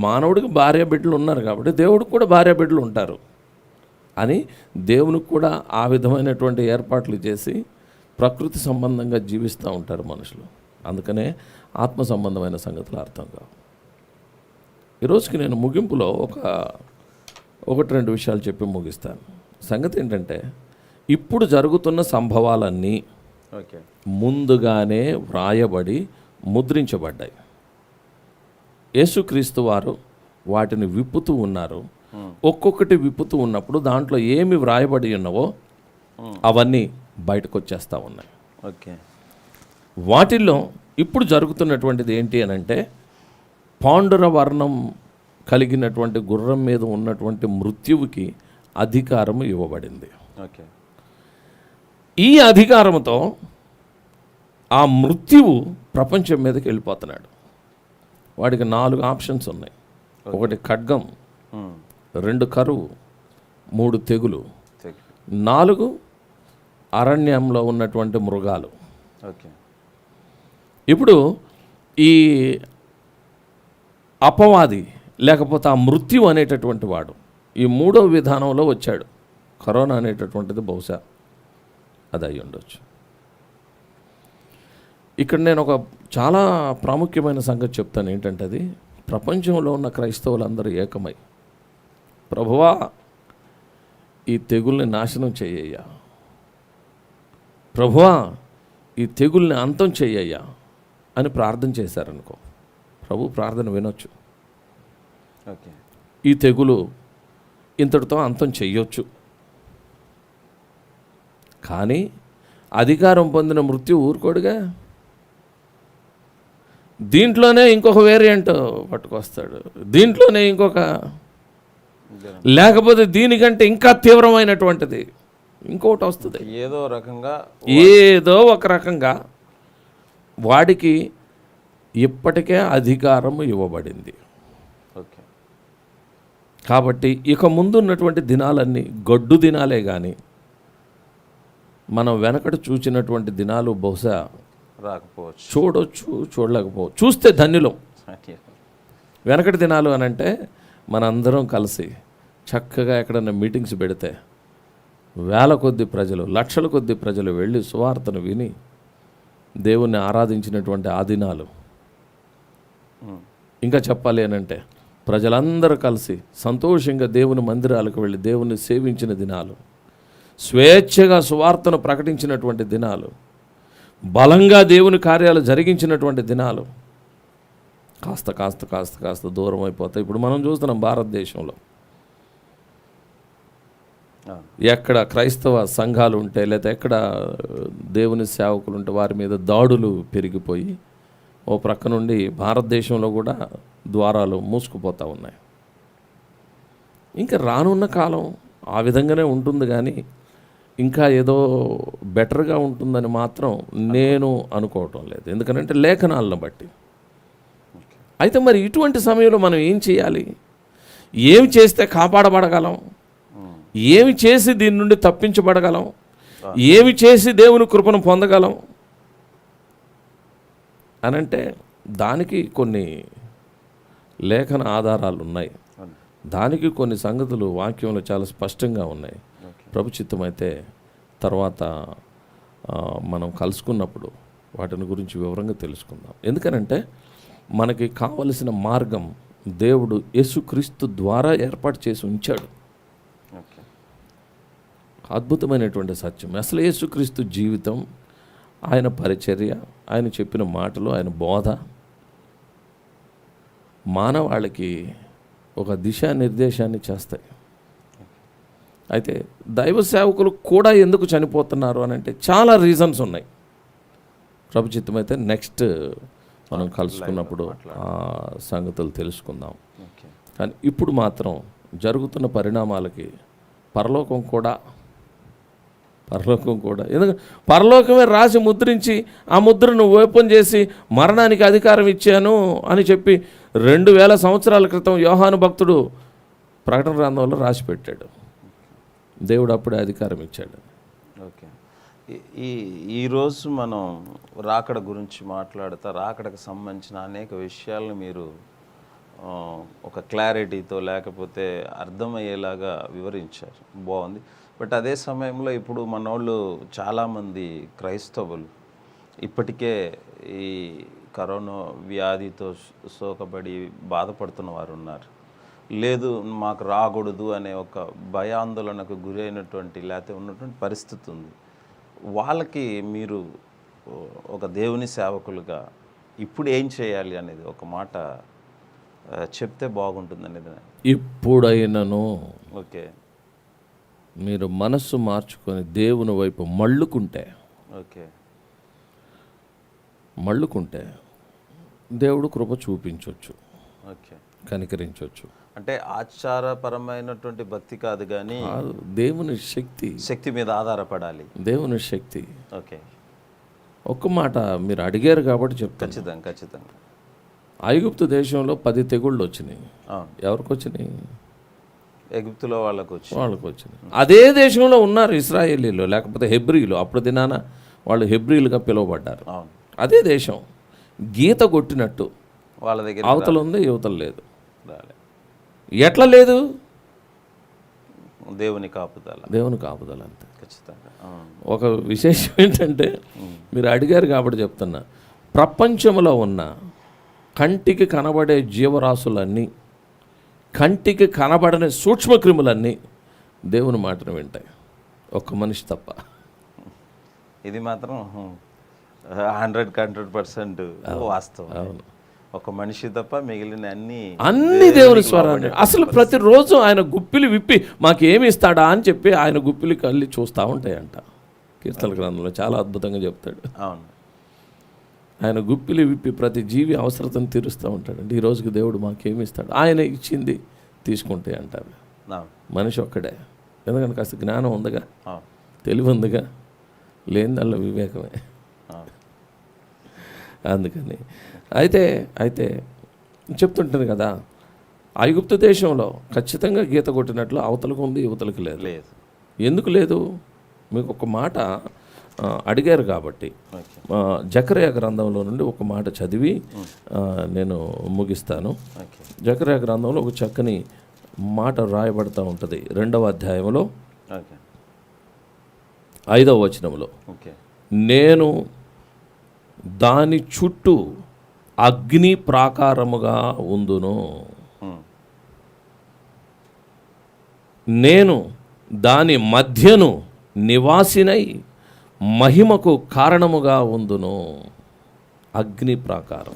[SPEAKER 2] మానవుడికి భార్య బిడ్డలు ఉన్నారు కాబట్టి దేవుడికి కూడా భార్య బిడ్డలు ఉంటారు అని దేవునికి కూడా ఆ విధమైనటువంటి ఏర్పాట్లు చేసి ప్రకృతి సంబంధంగా జీవిస్తూ ఉంటారు మనుషులు. అందుకనే ఆత్మ సంబంధమైన సంగతులు అర్థం కావు. ఈరోజుకి నేను ముగింపులో ఒకటి రెండు విషయాలు చెప్పి ముగిస్తాను. సంగతి ఏంటంటే, ఇప్పుడు జరుగుతున్న సంభవాలన్నీ ముందుగానే వ్రాయబడి ముద్రించబడ్డాయి. యేసుక్రీస్తు వారు వాటిని విప్పుతూ ఉన్నారు. ఒక్కొక్కటి విప్పుతూ ఉన్నప్పుడు దాంట్లో ఏమి వ్రాయబడి ఉన్నవో అవన్నీ బయటకు వచ్చేస్తూ ఉన్నాయి. వాటిల్లో ఇప్పుడు జరుగుతున్నటువంటిది ఏంటి అని అంటే, పాండుర వర్ణం కలిగినటువంటి గుర్రం మీద ఉన్నటువంటి మృత్యువుకి అధికారము ఇవ్వబడింది. ఈ అధికారంతో ఆ మృత్యువు ప్రపంచం మీదకి వెళ్ళిపోతున్నాడు. వాడికి 4 ఆప్షన్స్ ఉన్నాయి. 1 ఖడ్గం, 2 కరువు, 3 తెగులు, 4 అరణ్యంలో ఉన్నటువంటి మృగాలు. ఇప్పుడు ఈ అపవాది లేకపోతే ఆ మృత్యు అనేటటువంటి వాడు ఈ 3వ విధానంలో వచ్చాడు. కరోనా అనేటటువంటిది బహుశా అది అయి ఉండొచ్చు. ఇక్కడ నేను ఒక చాలా ప్రాముఖ్యమైన సంగతి చెప్తాను. ఏంటంటే, అది ప్రపంచంలో ఉన్న క్రైస్తవులందరూ ఏకమై, ప్రభువా ఈ తెగుల్ని నాశనం చేయ్యా, ప్రభువా ఈ తెగుల్ని అంతం చేయ్యా అని ప్రార్థన చేశారనుకో, ప్రభు ప్రార్థన వినొచ్చు. ఈ తెగులు ఇంతటితో అంతం చెయ్యొచ్చు. కానీ అధికారం పొందిన మృత్యు ఊరుకోడుగా. దీంట్లోనే ఇంకొక వేరియంట్ పట్టుకొస్తాడు, దీంట్లోనే ఇంకొక, లేకపోతే దీనికంటే ఇంకా తీవ్రమైనటువంటిది ఇంకొకటి వస్తుంది. ఏదో ఒక రకంగా వాడికి ఇప్పటికే అధికారం ఇవ్వబడింది. కాబట్టి ఇక ముందున్నటువంటి దినాలన్నీ గడ్డు దినాలే కానీ మనం వెనకటి చూసినటువంటి దినాలు బహుశా
[SPEAKER 1] రాకపోవచ్చు,
[SPEAKER 2] చూడొచ్చు, చూడలేకపోవచ్చు. చూస్తే ధన్యులం. వెనకటి దినాలు అని అంటే మనందరం కలిసి చక్కగా ఎక్కడన్నా మీటింగ్స్ పెడితే వేల కొద్ది ప్రజలు, లక్షల కొద్ది ప్రజలు వెళ్ళి సువార్తను విని దేవుణ్ణి ఆరాధించినటువంటి ఆ దినాలు. ఇంకా చెప్పాలి అని అంటే ప్రజలందరూ కలిసి సంతోషంగా దేవుని మందిరాలకు వెళ్ళి దేవుణ్ణి సేవించిన దినాలు, స్వేచ్ఛగా సువార్తను ప్రకటించినటువంటి దినాలు, బలంగా దేవుని కార్యాలు జరిగించినటువంటి దినాలు కాస్త కాస్త కాస్త కాస్త దూరం అయిపోతాయి. ఇప్పుడు మనం చూస్తున్నాం భారతదేశంలో ఎక్కడ క్రైస్తవ సంఘాలు ఉంటే, లేదా ఎక్కడ దేవుని సేవకులు ఉంటే వారి మీద దాడులు పెరిగిపోయి ఓ ప్రక్క నుండి భారతదేశంలో కూడా ద్వారాలు మూసుకుపోతూ ఉన్నాయి. ఇంకా రానున్న కాలం ఆ విధంగానే ఉంటుంది, కానీ ఇంకా ఏదో బెటర్గా ఉంటుందని మాత్రం నేను అనుకోవటం లేదు. ఎందుకంటే లేఖనాలను బట్టి. అయితే మరి ఇటువంటి సమయంలో మనం ఏం చేయాలి? ఏమి చేస్తే కాపాడబడగలం? ఏమి చేసి దీని నుండి తప్పించబడగలం? ఏమి చేసి దేవుని కృపను పొందగలం అనంటే దానికి కొన్ని లేఖన ఆధారాలు ఉన్నాయి. దానికి కొన్ని సంగతులు వాక్యంలో చాలా స్పష్టంగా ఉన్నాయి. ప్రభు చిత్తమైతే తర్వాత మనం కలుసుకున్నప్పుడు వాటిని గురించి వివరంగా తెలుసుకుందాం. ఎందుకనంటే మనకి కావలసిన మార్గం దేవుడు యేసుక్రీస్తు ద్వారా ఏర్పాటు చేసి ఉంచాడు. అద్భుతమైనటువంటి సత్యం. అసలు యేసుక్రీస్తు జీవితం, ఆయన పరిచర్య, ఆయన చెప్పిన మాటలు, ఆయన బోధ మానవాళికి ఒక దిశానిర్దేశాన్ని చేస్తాయి. అయితే దైవ సేవకులు కూడా ఎందుకు చనిపోతున్నారు అని అంటే చాలా రీజన్స్ ఉన్నాయి. ప్రభుచిత్తమైతే నెక్స్ట్ మనం కలుసుకున్నప్పుడు ఆ సంగతులు తెలుసుకుందాం. కానీ ఇప్పుడు మాత్రం జరుగుతున్న పరిణామాలకి పరలోకం కూడా ఎందుకంటే పరలోకమే రాసి ముద్రించి ఆ ముద్రను ఓపెన్ చేసి మరణానికి అధికారం ఇచ్చాను అని చెప్పి 2000 సంవత్సరాల క్రితం యోహాను భక్తుడు ప్రకటన గ్రంథంలో రాసి పెట్టాడు. దేవుడు అప్పుడే అధికారం ఇచ్చాడు.
[SPEAKER 1] ఓకే. ఈరోజు మనం రాకడ గురించి మాట్లాడుతా, రాకడకు సంబంధించిన అనేక విషయాలను మీరు ఒక క్లారిటీతో లేకపోతే అర్థమయ్యేలాగా వివరించారు. బాగుంది. బట్ అదే సమయంలో ఇప్పుడు మనోళ్ళు చాలామంది క్రైస్తవులు ఇప్పటికే ఈ కరోనా వ్యాధితో సోకబడి బాధపడుతున్న వారు ఉన్నారు. లేదు మాకు రాకూడదు అనే ఒక భయాందోళనకు గురైనటువంటి లేకపోతే ఉన్నటువంటి పరిస్థితి ఉంది. వాళ్ళకి మీరు ఒక దేవుని సేవకులుగా ఇప్పుడు ఏం చేయాలి అనేది ఒక మాట చెప్తే బాగుంటుంది అనేది.
[SPEAKER 2] ఇప్పుడైనను
[SPEAKER 1] ఓకే,
[SPEAKER 2] మీరు మనస్సు మార్చుకొని దేవుని వైపు మళ్ళుకుంటే దేవుడు కృప చూపించవచ్చు,
[SPEAKER 1] ఓకే,
[SPEAKER 2] కనికరించవచ్చు.
[SPEAKER 1] అంటే ఆచారపరమైనటువంటి భక్తి కాదు కానీ
[SPEAKER 2] దేవుని శక్తి
[SPEAKER 1] మీద ఆధారపడాలి.
[SPEAKER 2] దేవుని శక్తి.
[SPEAKER 1] ఓకే,
[SPEAKER 2] ఒక్క మాట మీరు అడిగారు కాబట్టి చెప్తాను.
[SPEAKER 1] ఖచ్చితంగా
[SPEAKER 2] ఐగుప్తు దేశంలో 10 తెగుళ్ళు వచ్చినాయి. ఎవరికి వచ్చినాయి?
[SPEAKER 1] ఎగిప్తులో వాళ్ళకు
[SPEAKER 2] వచ్చినాయి. అదే దేశంలో ఉన్నారు ఇశ్రాయేలీలు, లేకపోతే హెబ్రీలు. అప్పుడు దినాన వాళ్ళు హెబ్రీలుగా పిలువబడ్డారు. అదే దేశం గీత కొట్టినట్టు
[SPEAKER 1] వాళ్ళ దగ్గర
[SPEAKER 2] అవతల ఉంది, యువతలు లేదు. ఎట్లా లేదు?
[SPEAKER 1] దేవుని కాపుదల
[SPEAKER 2] అంతే.
[SPEAKER 1] ఖచ్చితంగా.
[SPEAKER 2] ఒక విశేషం ఏంటంటే మీరు అడిగారు కాబట్టి చెప్తున్నా, ప్రపంచంలో ఉన్న కంటికి కనబడే జీవరాశులన్నీ, కంటికి కనబడని సూక్ష్మక్రిములన్నీ దేవుని మాటను వింటాయి, ఒక్క మనిషి తప్ప.
[SPEAKER 1] ఇది మాత్రం 100% వాస్తవం.
[SPEAKER 2] అవును.
[SPEAKER 1] ఒక మనిషి తప్ప మిగిలిన
[SPEAKER 2] అన్ని దేవుని స్వరాన్ని. అసలు ప్రతిరోజు ఆయన గుప్పిలి విప్పి మాకేమి ఇస్తాడా అని చెప్పి ఆయన గుప్పిలి కళ్ళి చూస్తూ ఉంటాయంట. కీర్తన గ్రంథంలో చాలా అద్భుతంగా చెప్తాడు.
[SPEAKER 1] అవును,
[SPEAKER 2] ఆయన గుప్పిలి విప్పి ప్రతి జీవి అవసరతను తీరుస్తూ ఉంటాడు. అంటే ఈ రోజుకి దేవుడు మాకేమి ఇస్తాడు? ఆయన ఇచ్చింది తీసుకుంటే అంటారు. మనిషి ఒక్కడే. ఎందుకంటే కాస్త జ్ఞానం ఉందిగా, తెలివి ఉందిగా, లేనిదల్లా వివేకమే. అందుకని అయితే చెప్తుంటుంది కదా, ఐగుప్తు దేశంలో ఖచ్చితంగా గీత కొట్టినట్లు అవతలకు ఉంది, యువతలకు లేదు. ఎందుకు లేదు? మీకు ఒక మాట అడిగారు కాబట్టి జకర్యా గ్రంథంలో నుండి ఒక మాట చదివి నేను ముగిస్తాను. జకర్యా గ్రంథంలో ఒక చక్కని మాట రాయబడుతూ ఉంటుంది. 2వ అధ్యాయంలో 5వ వచనంలో, నేను దాని చుట్టూ అగ్ని ప్రాకారముగా ఉందును, నేను దాని మధ్యను నివాసినై మహిమకు కారణముగా ఉందును. అగ్ని ప్రాకారం.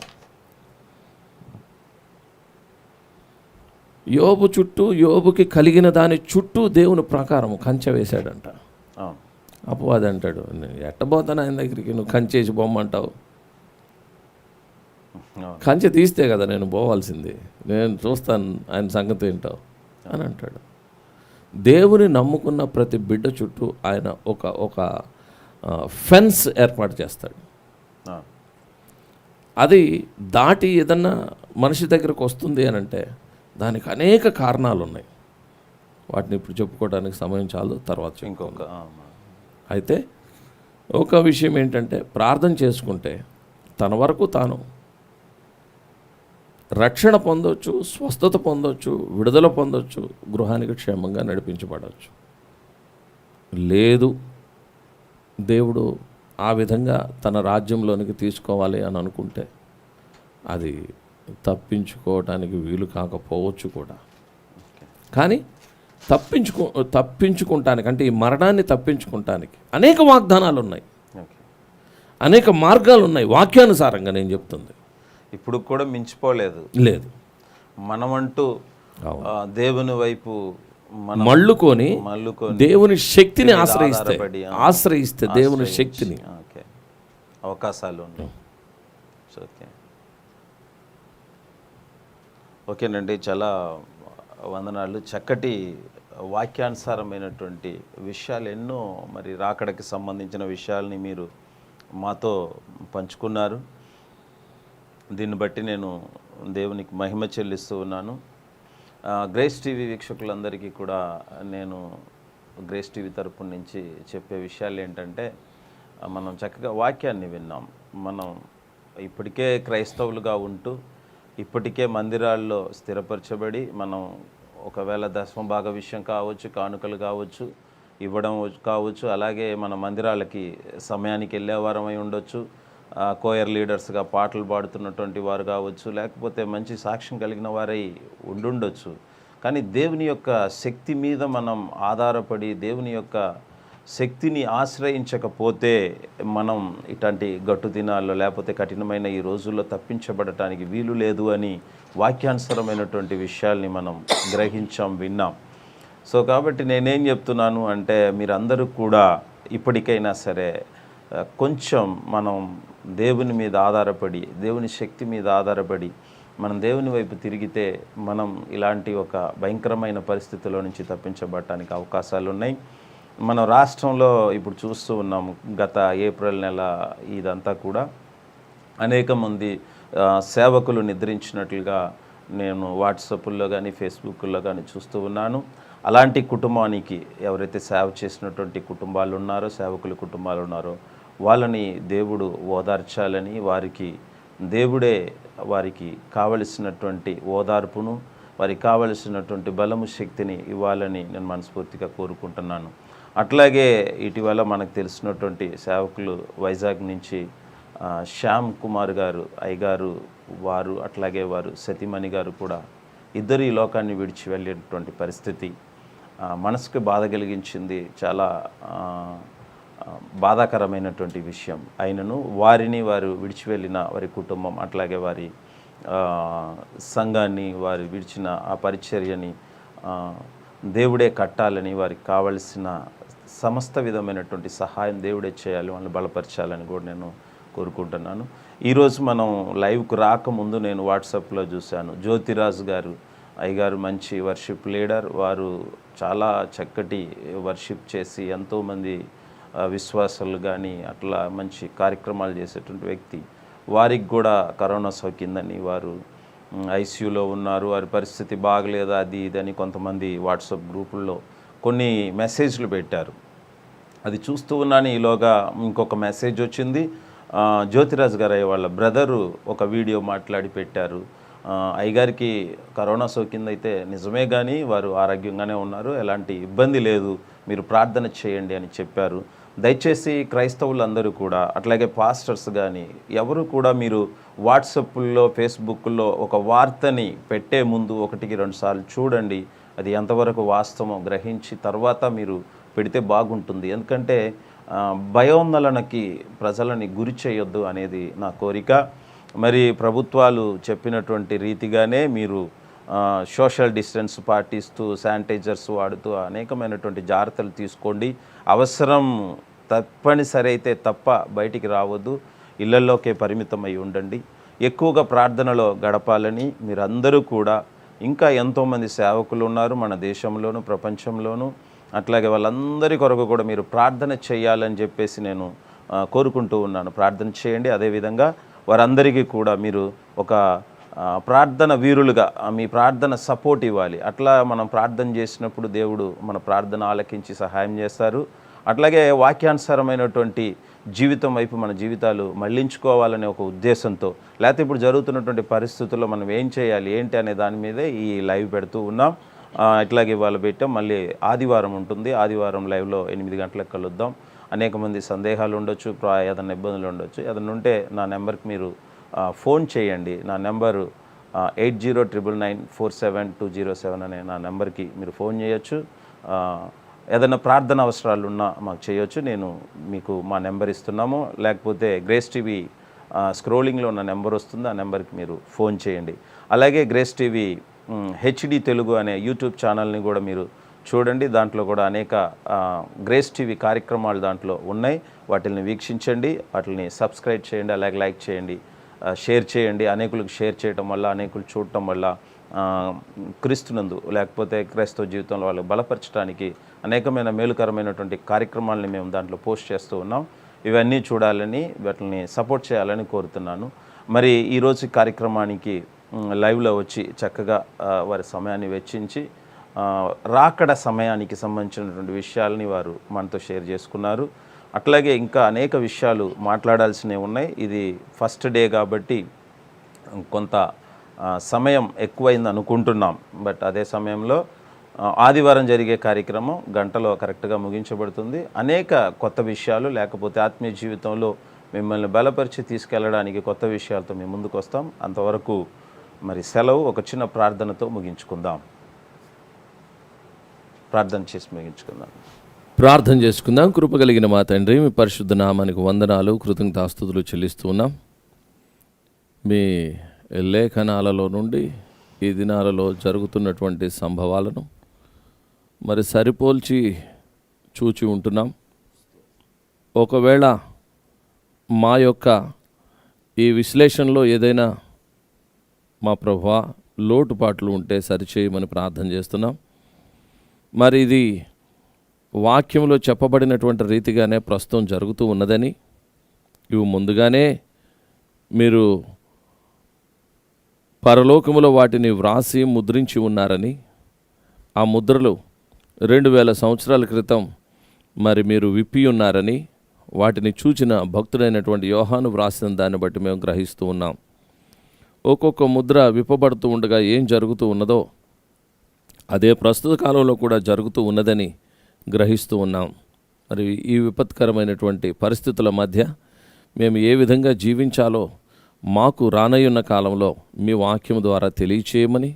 [SPEAKER 2] యోబు చుట్టూ, యోబుకి కలిగిన దాని చుట్టూ దేవుని ప్రాకారము కంచె వేశాడంట. అపవాది అంటాడు, ఎట్టబోతాను ఆయన దగ్గరికి, నువ్వు కంచేసి బొమ్మంటావు. కంచె తీస్తే కదా నేను పోవాల్సింది, నేను చూస్తాను ఆయన సంగతి ఏంటో అని అంటాడు. దేవుని నమ్ముకున్న ప్రతి బిడ్డ చుట్టూ ఆయన ఒక ఫెన్స్ ఏర్పాటు చేస్తాడు. అది దాటి ఏదన్నా మనిషి దగ్గరకు వస్తుంది అని అంటే దానికి అనేక కారణాలు ఉన్నాయి. వాటిని ఇప్పుడు చెప్పుకోవడానికి సమయం చాలు, తర్వాత ఇంకొక. అయితే ఒక విషయం ఏంటంటే, ప్రార్థన చేసుకుంటే తన వరకు తాను రక్షణ పొందవచ్చు, స్వస్థత పొందవచ్చు, విడుదల పొందవచ్చు, గృహానికి క్షేమంగా నడిపించబడవచ్చు. లేదు దేవుడు ఆ విధంగా తన రాజ్యంలోనికి తీసుకోవాలి అని అనుకుంటే అది తప్పించుకోవటానికి వీలు కాకపోవచ్చు కూడా. కానీ తప్పించుకుంటానికి, అంటే ఈ మరణాన్ని తప్పించుకుంటానికి అనేక వాగ్దానాలు ఉన్నాయి,
[SPEAKER 1] ఓకే.
[SPEAKER 2] అనేక మార్గాలు ఉన్నాయి. వాక్యానుసారంగా నేను చెప్తుంది
[SPEAKER 1] ఇప్పుడు కూడా మించిపోలేదు.
[SPEAKER 2] లేదు.
[SPEAKER 1] మనమంటూ దేవుని వైపు మనం
[SPEAKER 2] మళ్ళుకొని దేవుని శక్తిని ఆశ్రయిస్తే దేవుని శక్తిని
[SPEAKER 1] ఓకే అవకాశాలు ఉన్నాయి. ఓకే, ఓకేనండి. చాలా వందనాలు. చక్కటి వాక్యానుసారమైనటువంటి విషయాలు ఎన్నో, మరి రాకడకి సంబంధించిన విషయాల్ని మీరు మాతో పంచుకున్నారు. దీన్ని బట్టి నేను దేవునికి మహిమ చెల్లిస్తూ ఉన్నాను. గ్రేస్ టీవీ వీక్షకులందరికీ కూడా నేను గ్రేస్ టీవీ తరపు నుంచి చెప్పే విషయాలు ఏంటంటే, మనం చక్కగా వాక్యాన్ని విన్నాం. మనం ఇప్పటికే క్రైస్తవులుగా ఉంటూ ఇప్పటికే మందిరాల్లో స్థిరపరచబడి, మనం ఒకవేళ దశమ భాగ విషయం కావచ్చు, కానుకలు కావచ్చు, ఇవ్వడం కావచ్చు, అలాగే మన మందిరాలకి సమయానికి వెళ్ళేవారమై ఉండొచ్చు, కోయర్ లీడర్స్గా పాటలు పాడుతున్నటువంటి వారు కావచ్చు, లేకపోతే మంచి సాక్ష్యం కలిగిన వారై ఉండుండొచ్చు. కానీ దేవుని యొక్క శక్తి మీద మనం ఆధారపడి దేవుని యొక్క శక్తిని ఆశ్రయించకపోతే మనం ఇట్లాంటి గట్టు దినాల్లో లేకపోతే కఠినమైన ఈ రోజుల్లో తప్పించబడటానికి వీలు లేదు అని వాక్యానుసరమైనటువంటి విషయాల్ని మనం గ్రహించాం, విన్నాం. సో కాబట్టి నేనేం చెప్తున్నాను అంటే, మీరందరూ కూడా ఇప్పటికైనా సరే కొంచెం మనం దేవుని మీద ఆధారపడి, దేవుని శక్తి మీద ఆధారపడి మనం దేవుని వైపు తిరిగితే మనం ఇలాంటి ఒక భయంకరమైన పరిస్థితుల్లో నుంచి తప్పించబడటానికి అవకాశాలు ఉన్నాయి. మన రాష్ట్రంలో ఇప్పుడు చూస్తూ ఉన్నాము, గత ఏప్రిల్ నెల ఇదంతా కూడా అనేక మంది సేవకులు నిద్రించినట్లుగా నేను వాట్సాప్లో కానీ ఫేస్బుక్లో కానీ చూస్తూ ఉన్నాను. అలాంటి కుటుంబానికి ఎవరైతే సేవ చేసినటువంటి కుటుంబాలు ఉన్నారో, సేవకుల కుటుంబాలు ఉన్నారో, వాళ్ళని దేవుడు ఓదార్చాలని, వారికి దేవుడే వారికి కావలసినటువంటి ఓదార్పును, వారికి కావలసినటువంటి బలము, శక్తిని ఇవ్వాలని నేను మనస్ఫూర్తిగా కోరుకుంటున్నాను. అట్లాగే ఇటీవల మనకు తెలిసినటువంటి సేవకులు వైజాగ్ నుంచి శ్యామ్ కుమార్ గారు అయ్యగారు, వారు అట్లాగే వారు సతీమణి గారు కూడా ఇద్దరు ఈ లోకాన్ని విడిచి వెళ్ళేటువంటి పరిస్థితి మనసుకు బాధ కలిగించింది. చాలా బాధాకరమైనటువంటి విషయం అయినను వారిని, వారు విడిచి వెళ్ళిన వారి కుటుంబం, అట్లాగే వారి సంఘాన్ని, వారు విడిచిన ఆ పరిచర్యని దేవుడే కట్టాలని, వారికి కావలసిన సమస్త విధమైనటువంటి సహాయం దేవుడే చేయాలి, వాళ్ళని బలపరచాలని కూడా నేను కోరుకుంటున్నాను. ఈరోజు మనం లైవ్కు రాకముందు నేను వాట్సాప్లో చూశాను, జ్యోతిరాజు గారు అయ్యగారు మంచి వర్షిప్ లీడర్, వారు చాలా చక్కటి వర్షిప్ చేసి ఎంతోమంది విశ్వాసాలు కానీ అట్లా మంచి కార్యక్రమాలు చేసేటువంటి వ్యక్తి. వారికి కూడా కరోనా సోకిందని, వారు ఐసీయూలో ఉన్నారు, వారి పరిస్థితి బాగలేదు, అది ఇదని కొంతమంది వాట్సాప్ గ్రూపుల్లో కొన్ని మెసేజ్లు పెట్టారు. అది చూస్తూ ఉన్నాను. ఈలోగా ఇంకొక మెసేజ్ వచ్చింది. జ్యోతిరాజు గారు వాళ్ళ బ్రదరు ఒక వీడియో మాట్లాడి పెట్టారు. అయ్యగారికి కరోనా సోకిందైతే నిజమే, కానీ వారు ఆరోగ్యంగానే ఉన్నారు, ఎలాంటి ఇబ్బంది లేదు, మీరు ప్రార్థన చేయండి అని చెప్పారు. దయచేసి క్రైస్తవులందరూ కూడా, అట్లాగే పాస్టర్స్ కానీ ఎవరు కూడా, మీరు వాట్సాప్లో ఫేస్బుక్లో ఒక వార్తని పెట్టే ముందు 1-2 సార్లు చూడండి, అది ఎంతవరకు వాస్తవం గ్రహించి తర్వాత మీరు పెడితే బాగుంటుంది. ఎందుకంటే భయోందోళనకి ప్రజలని గురి చేయొద్దు అనేది నా కోరిక. మరి ప్రభుత్వాలు చెప్పినటువంటి రీతిగానే మీరు సోషల్ డిస్టెన్స్ పాటిస్తూ, శానిటైజర్స్ వాడుతూ అనేకమైనటువంటి జాగ్రత్తలు తీసుకోండి. అవసరం తప్పనిసరి అయితే తప్ప బయటికి రావద్దు, ఇళ్లలోకే పరిమితమై ఉండండి. ఎక్కువగా ప్రార్థనలో గడపాలని మీరందరూ కూడా, ఇంకా ఎంతోమంది సేవకులు ఉన్నారు మన దేశంలోను ప్రపంచంలోను, అట్లాగే వాళ్ళందరి కొరకు కూడా మీరు ప్రార్థన చేయాలని చెప్పేసి నేను కోరుకుంటూ ఉన్నాను. ప్రార్థన చేయండి. అదేవిధంగా వారందరికీ కూడా మీరు ఒక ప్రార్థన వీరులుగా మీ ప్రార్థన సపోర్ట్ ఇవ్వాలి. అట్లా మనం ప్రార్థన చేసినప్పుడు దేవుడు మన ప్రార్థన ఆలకించి సహాయం చేస్తారు. అట్లాగే వాక్యానుసారమైనటువంటి జీవితం వైపు మన జీవితాలు మళ్లించుకోవాలనే ఒక ఉద్దేశంతో, లేకపోతే ఇప్పుడు జరుగుతున్నటువంటి పరిస్థితుల్లో మనం ఏం చేయాలి ఏంటి అనే దాని మీదే ఈ లైవ్ పెడుతూ ఉన్నాం. ఇట్లాగే ఇవాళ పెట్టాం. మళ్ళీ ఆదివారం ఉంటుంది. ఆదివారం లైవ్లో 8 గంటలకు కలుద్దాం. అనేక మంది సందేహాలు ఉండొచ్చు, ఏదైనా ఇబ్బందులు ఉండొచ్చు. ఏదైనా ఉంటే నా నెంబర్కి మీరు ఫోన్ చేయండి. నా నెంబరు 8099947207 అనే నా నెంబర్కి మీరు ఫోన్ చేయొచ్చు. ఏదైనా ప్రార్థన అవసరాలు ఉన్నా మాకు చేయొచ్చు. నేను మీకు మా నెంబర్ ఇస్తున్నాము. లేకపోతే గ్రేస్ టీవీ స్క్రోలింగ్లో ఉన్న నెంబర్ వస్తుంది, ఆ నెంబర్కి మీరు ఫోన్ చేయండి. అలాగే గ్రేస్ టీవీ హెచ్డి తెలుగు అనే యూట్యూబ్ ఛానల్ని కూడా మీరు చూడండి. దాంట్లో కూడా అనేక గ్రేస్ టీవీ కార్యక్రమాలు దాంట్లో ఉన్నాయి. వాటిని వీక్షించండి, వాటిని సబ్స్క్రైబ్ చేయండి, అలాగే లైక్ చేయండి, షేర్ చేయండి. అనేకులకు షేర్ చేయటం వల్ల, అనేకులు చూడటం వల్ల క్రీస్తునందు లేకపోతే క్రైస్తవ జీవితంలో వాళ్ళకి బలపరచడానికి అనేకమైన మేలుకరమైనటువంటి కార్యక్రమాలని మేము దాంట్లో పోస్ట్ చేస్తూ ఉన్నాం. ఇవన్నీ చూడాలని, వాటిని సపోర్ట్ చేయాలని కోరుతున్నాను. మరి ఈరోజు కార్యక్రమానికి లైవ్లో వచ్చి చక్కగా వారి సమయాన్ని వెచ్చించి రాకడ సమయానికి సంబంధించినటువంటి విషయాలని వారు మనతో షేర్ చేసుకున్నారు. అట్లాగే ఇంకా అనేక విషయాలు మాట్లాడాల్సినవి ఉన్నాయి. ఇది ఫస్ట్ డే కాబట్టి కొంత సమయం ఎక్కువైంది అనుకుంటున్నాం. బట్ అదే సమయంలో ఆదివారం జరిగే కార్యక్రమం గంటలో కరెక్ట్గా ముగించబడుతుంది. అనేక కొత్త విషయాలు, లేకపోతే ఆత్మీయ జీవితంలో మిమ్మల్ని బలపరిచి తీసుకెళ్ళడానికి కొత్త విషయాలతో మేము ముందుకు వస్తాం. అంతవరకు మరి సెలవు. ఒక చిన్న ప్రార్థనతో ముగించుకుందాం. ప్రార్థన చేసి ముగించుకుందాం.
[SPEAKER 2] ప్రార్థన చేసుకుందాం. కృప కలిగిన మా తండ్రి, మీ పరిశుద్ధ నామానికి వందనాలు, కృతజ్ఞతాస్తుతులు చెల్లిస్తూ ఉన్నాం. మీ లేఖనాలలో నుండి ఈ దినాలలో జరుగుతున్నటువంటి సంభవాలను మరి సరిపోల్చి చూచి ఉంటున్నాం. ఒకవేళ మా యొక్క ఈ విశ్లేషణలో ఏదైనా మా ప్రభువా లోటుపాట్లు ఉంటే సరిచేయమని ప్రార్థన చేస్తున్నాం. మరి ఇది వాక్యంలో చెప్పబడినటువంటి రీతిగానే ప్రస్తుతం జరుగుతూ ఉన్నదని, ఇవి ముందుగానే మీరు పరలోకములో వాటిని వ్రాసి ముద్రించి ఉన్నారని, ఆ ముద్రలు 2000 సంవత్సరాల క్రితం మరి మీరు విప్పి ఉన్నారని, వాటిని చూచిన భక్తుడైనటువంటి యోహాను వ్రాసిన దాన్ని బట్టి మేము గ్రహిస్తూ ఉన్నాం. ఒక్కొక్క ముద్ర విప్పబడుతూ ఉండగా ఏం జరుగుతూ ఉన్నదో అదే ప్రస్తుత కాలంలో కూడా జరుగుతూ ఉన్నదని గ్రహిస్తూ ఉన్నాం. మరి ఈ విపత్కరమైనటువంటి పరిస్థితుల మధ్య మేము ఏ విధంగా జీవించాలో మాకు రానయ్యున్న కాలంలో మీ వాక్యం ద్వారా తెలియచేయమని,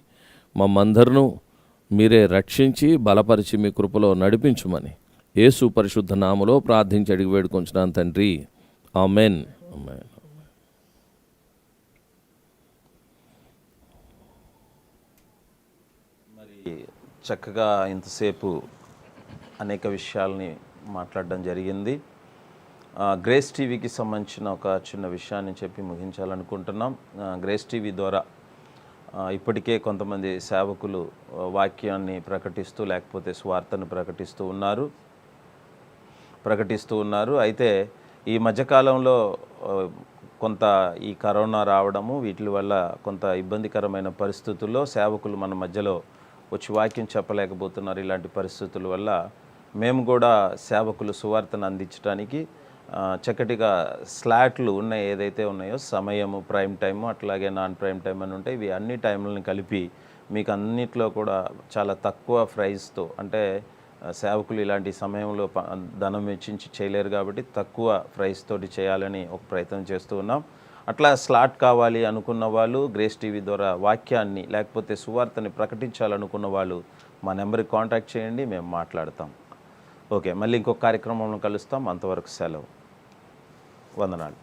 [SPEAKER 2] మమ్మందరినూ మీరే రక్షించి బలపరిచి మీ కృపలో నడిపించుమని యేసు పరిశుద్ధ నామములో ప్రార్థించి అడిగి వేడుకొంచున్నాను తండ్రి. ఆమెన్. ఆమెన్.
[SPEAKER 1] మరి చక్కగా ఇంతసేపు అనేక విషయాల్ని మాట్లాడడం జరిగింది. గ్రేస్ టీవీకి సంబంధించిన ఒక చిన్న విషయాన్ని చెప్పి ముగించాలనుకుంటున్నాం. గ్రేస్ టీవీ ద్వారా ఇప్పటికే కొంతమంది సేవకులు వాక్యాన్ని ప్రకటిస్తూ, లేకపోతే స్వార్థను ప్రకటిస్తూ ఉన్నారు. అయితే ఈ మధ్యకాలంలో కొంత ఈ కరోనా రావడము, వీటి వల్ల కొంత ఇబ్బందికరమైన పరిస్థితుల్లో సేవకులు మన మధ్యలో వచ్చి వాక్యం చెప్పలేకపోతున్నారు. ఇలాంటి పరిస్థితుల వల్ల మేము కూడా సేవకులు సువార్తను అందించడానికి చక్కటిగా స్లాట్లు ఉన్నాయి, ఏదైతే ఉన్నాయో సమయము, ప్రైమ్ టైము, అట్లాగే నాన్ ప్రైమ్ టైం అని ఉంటాయి. ఇవి అన్ని టైంలను కలిపి మీకు అన్నిట్లో కూడా చాలా తక్కువ ప్రైస్తో, అంటే సేవకులు ఇలాంటి సమయంలో ధనం వెచ్చించి చేయలేరు కాబట్టి తక్కువ ప్రైస్ తోటి చేయాలని ఒక ప్రయత్నం చేస్తూ ఉన్నాం. అట్లా స్లాట్ కావాలి అనుకున్న వాళ్ళు, గ్రేస్ టీవీ ద్వారా వాక్యాన్ని లేకపోతే సువార్తని ప్రకటించాలనుకున్న వాళ్ళు మా నెంబర్కి కాంటాక్ట్ చేయండి, మేము మాట్లాడతాం. ఓకే, మళ్ళీ ఇంకొక కార్యక్రమంలో కలుస్తాం. అంతవరకు సెలవు. వందనాలు.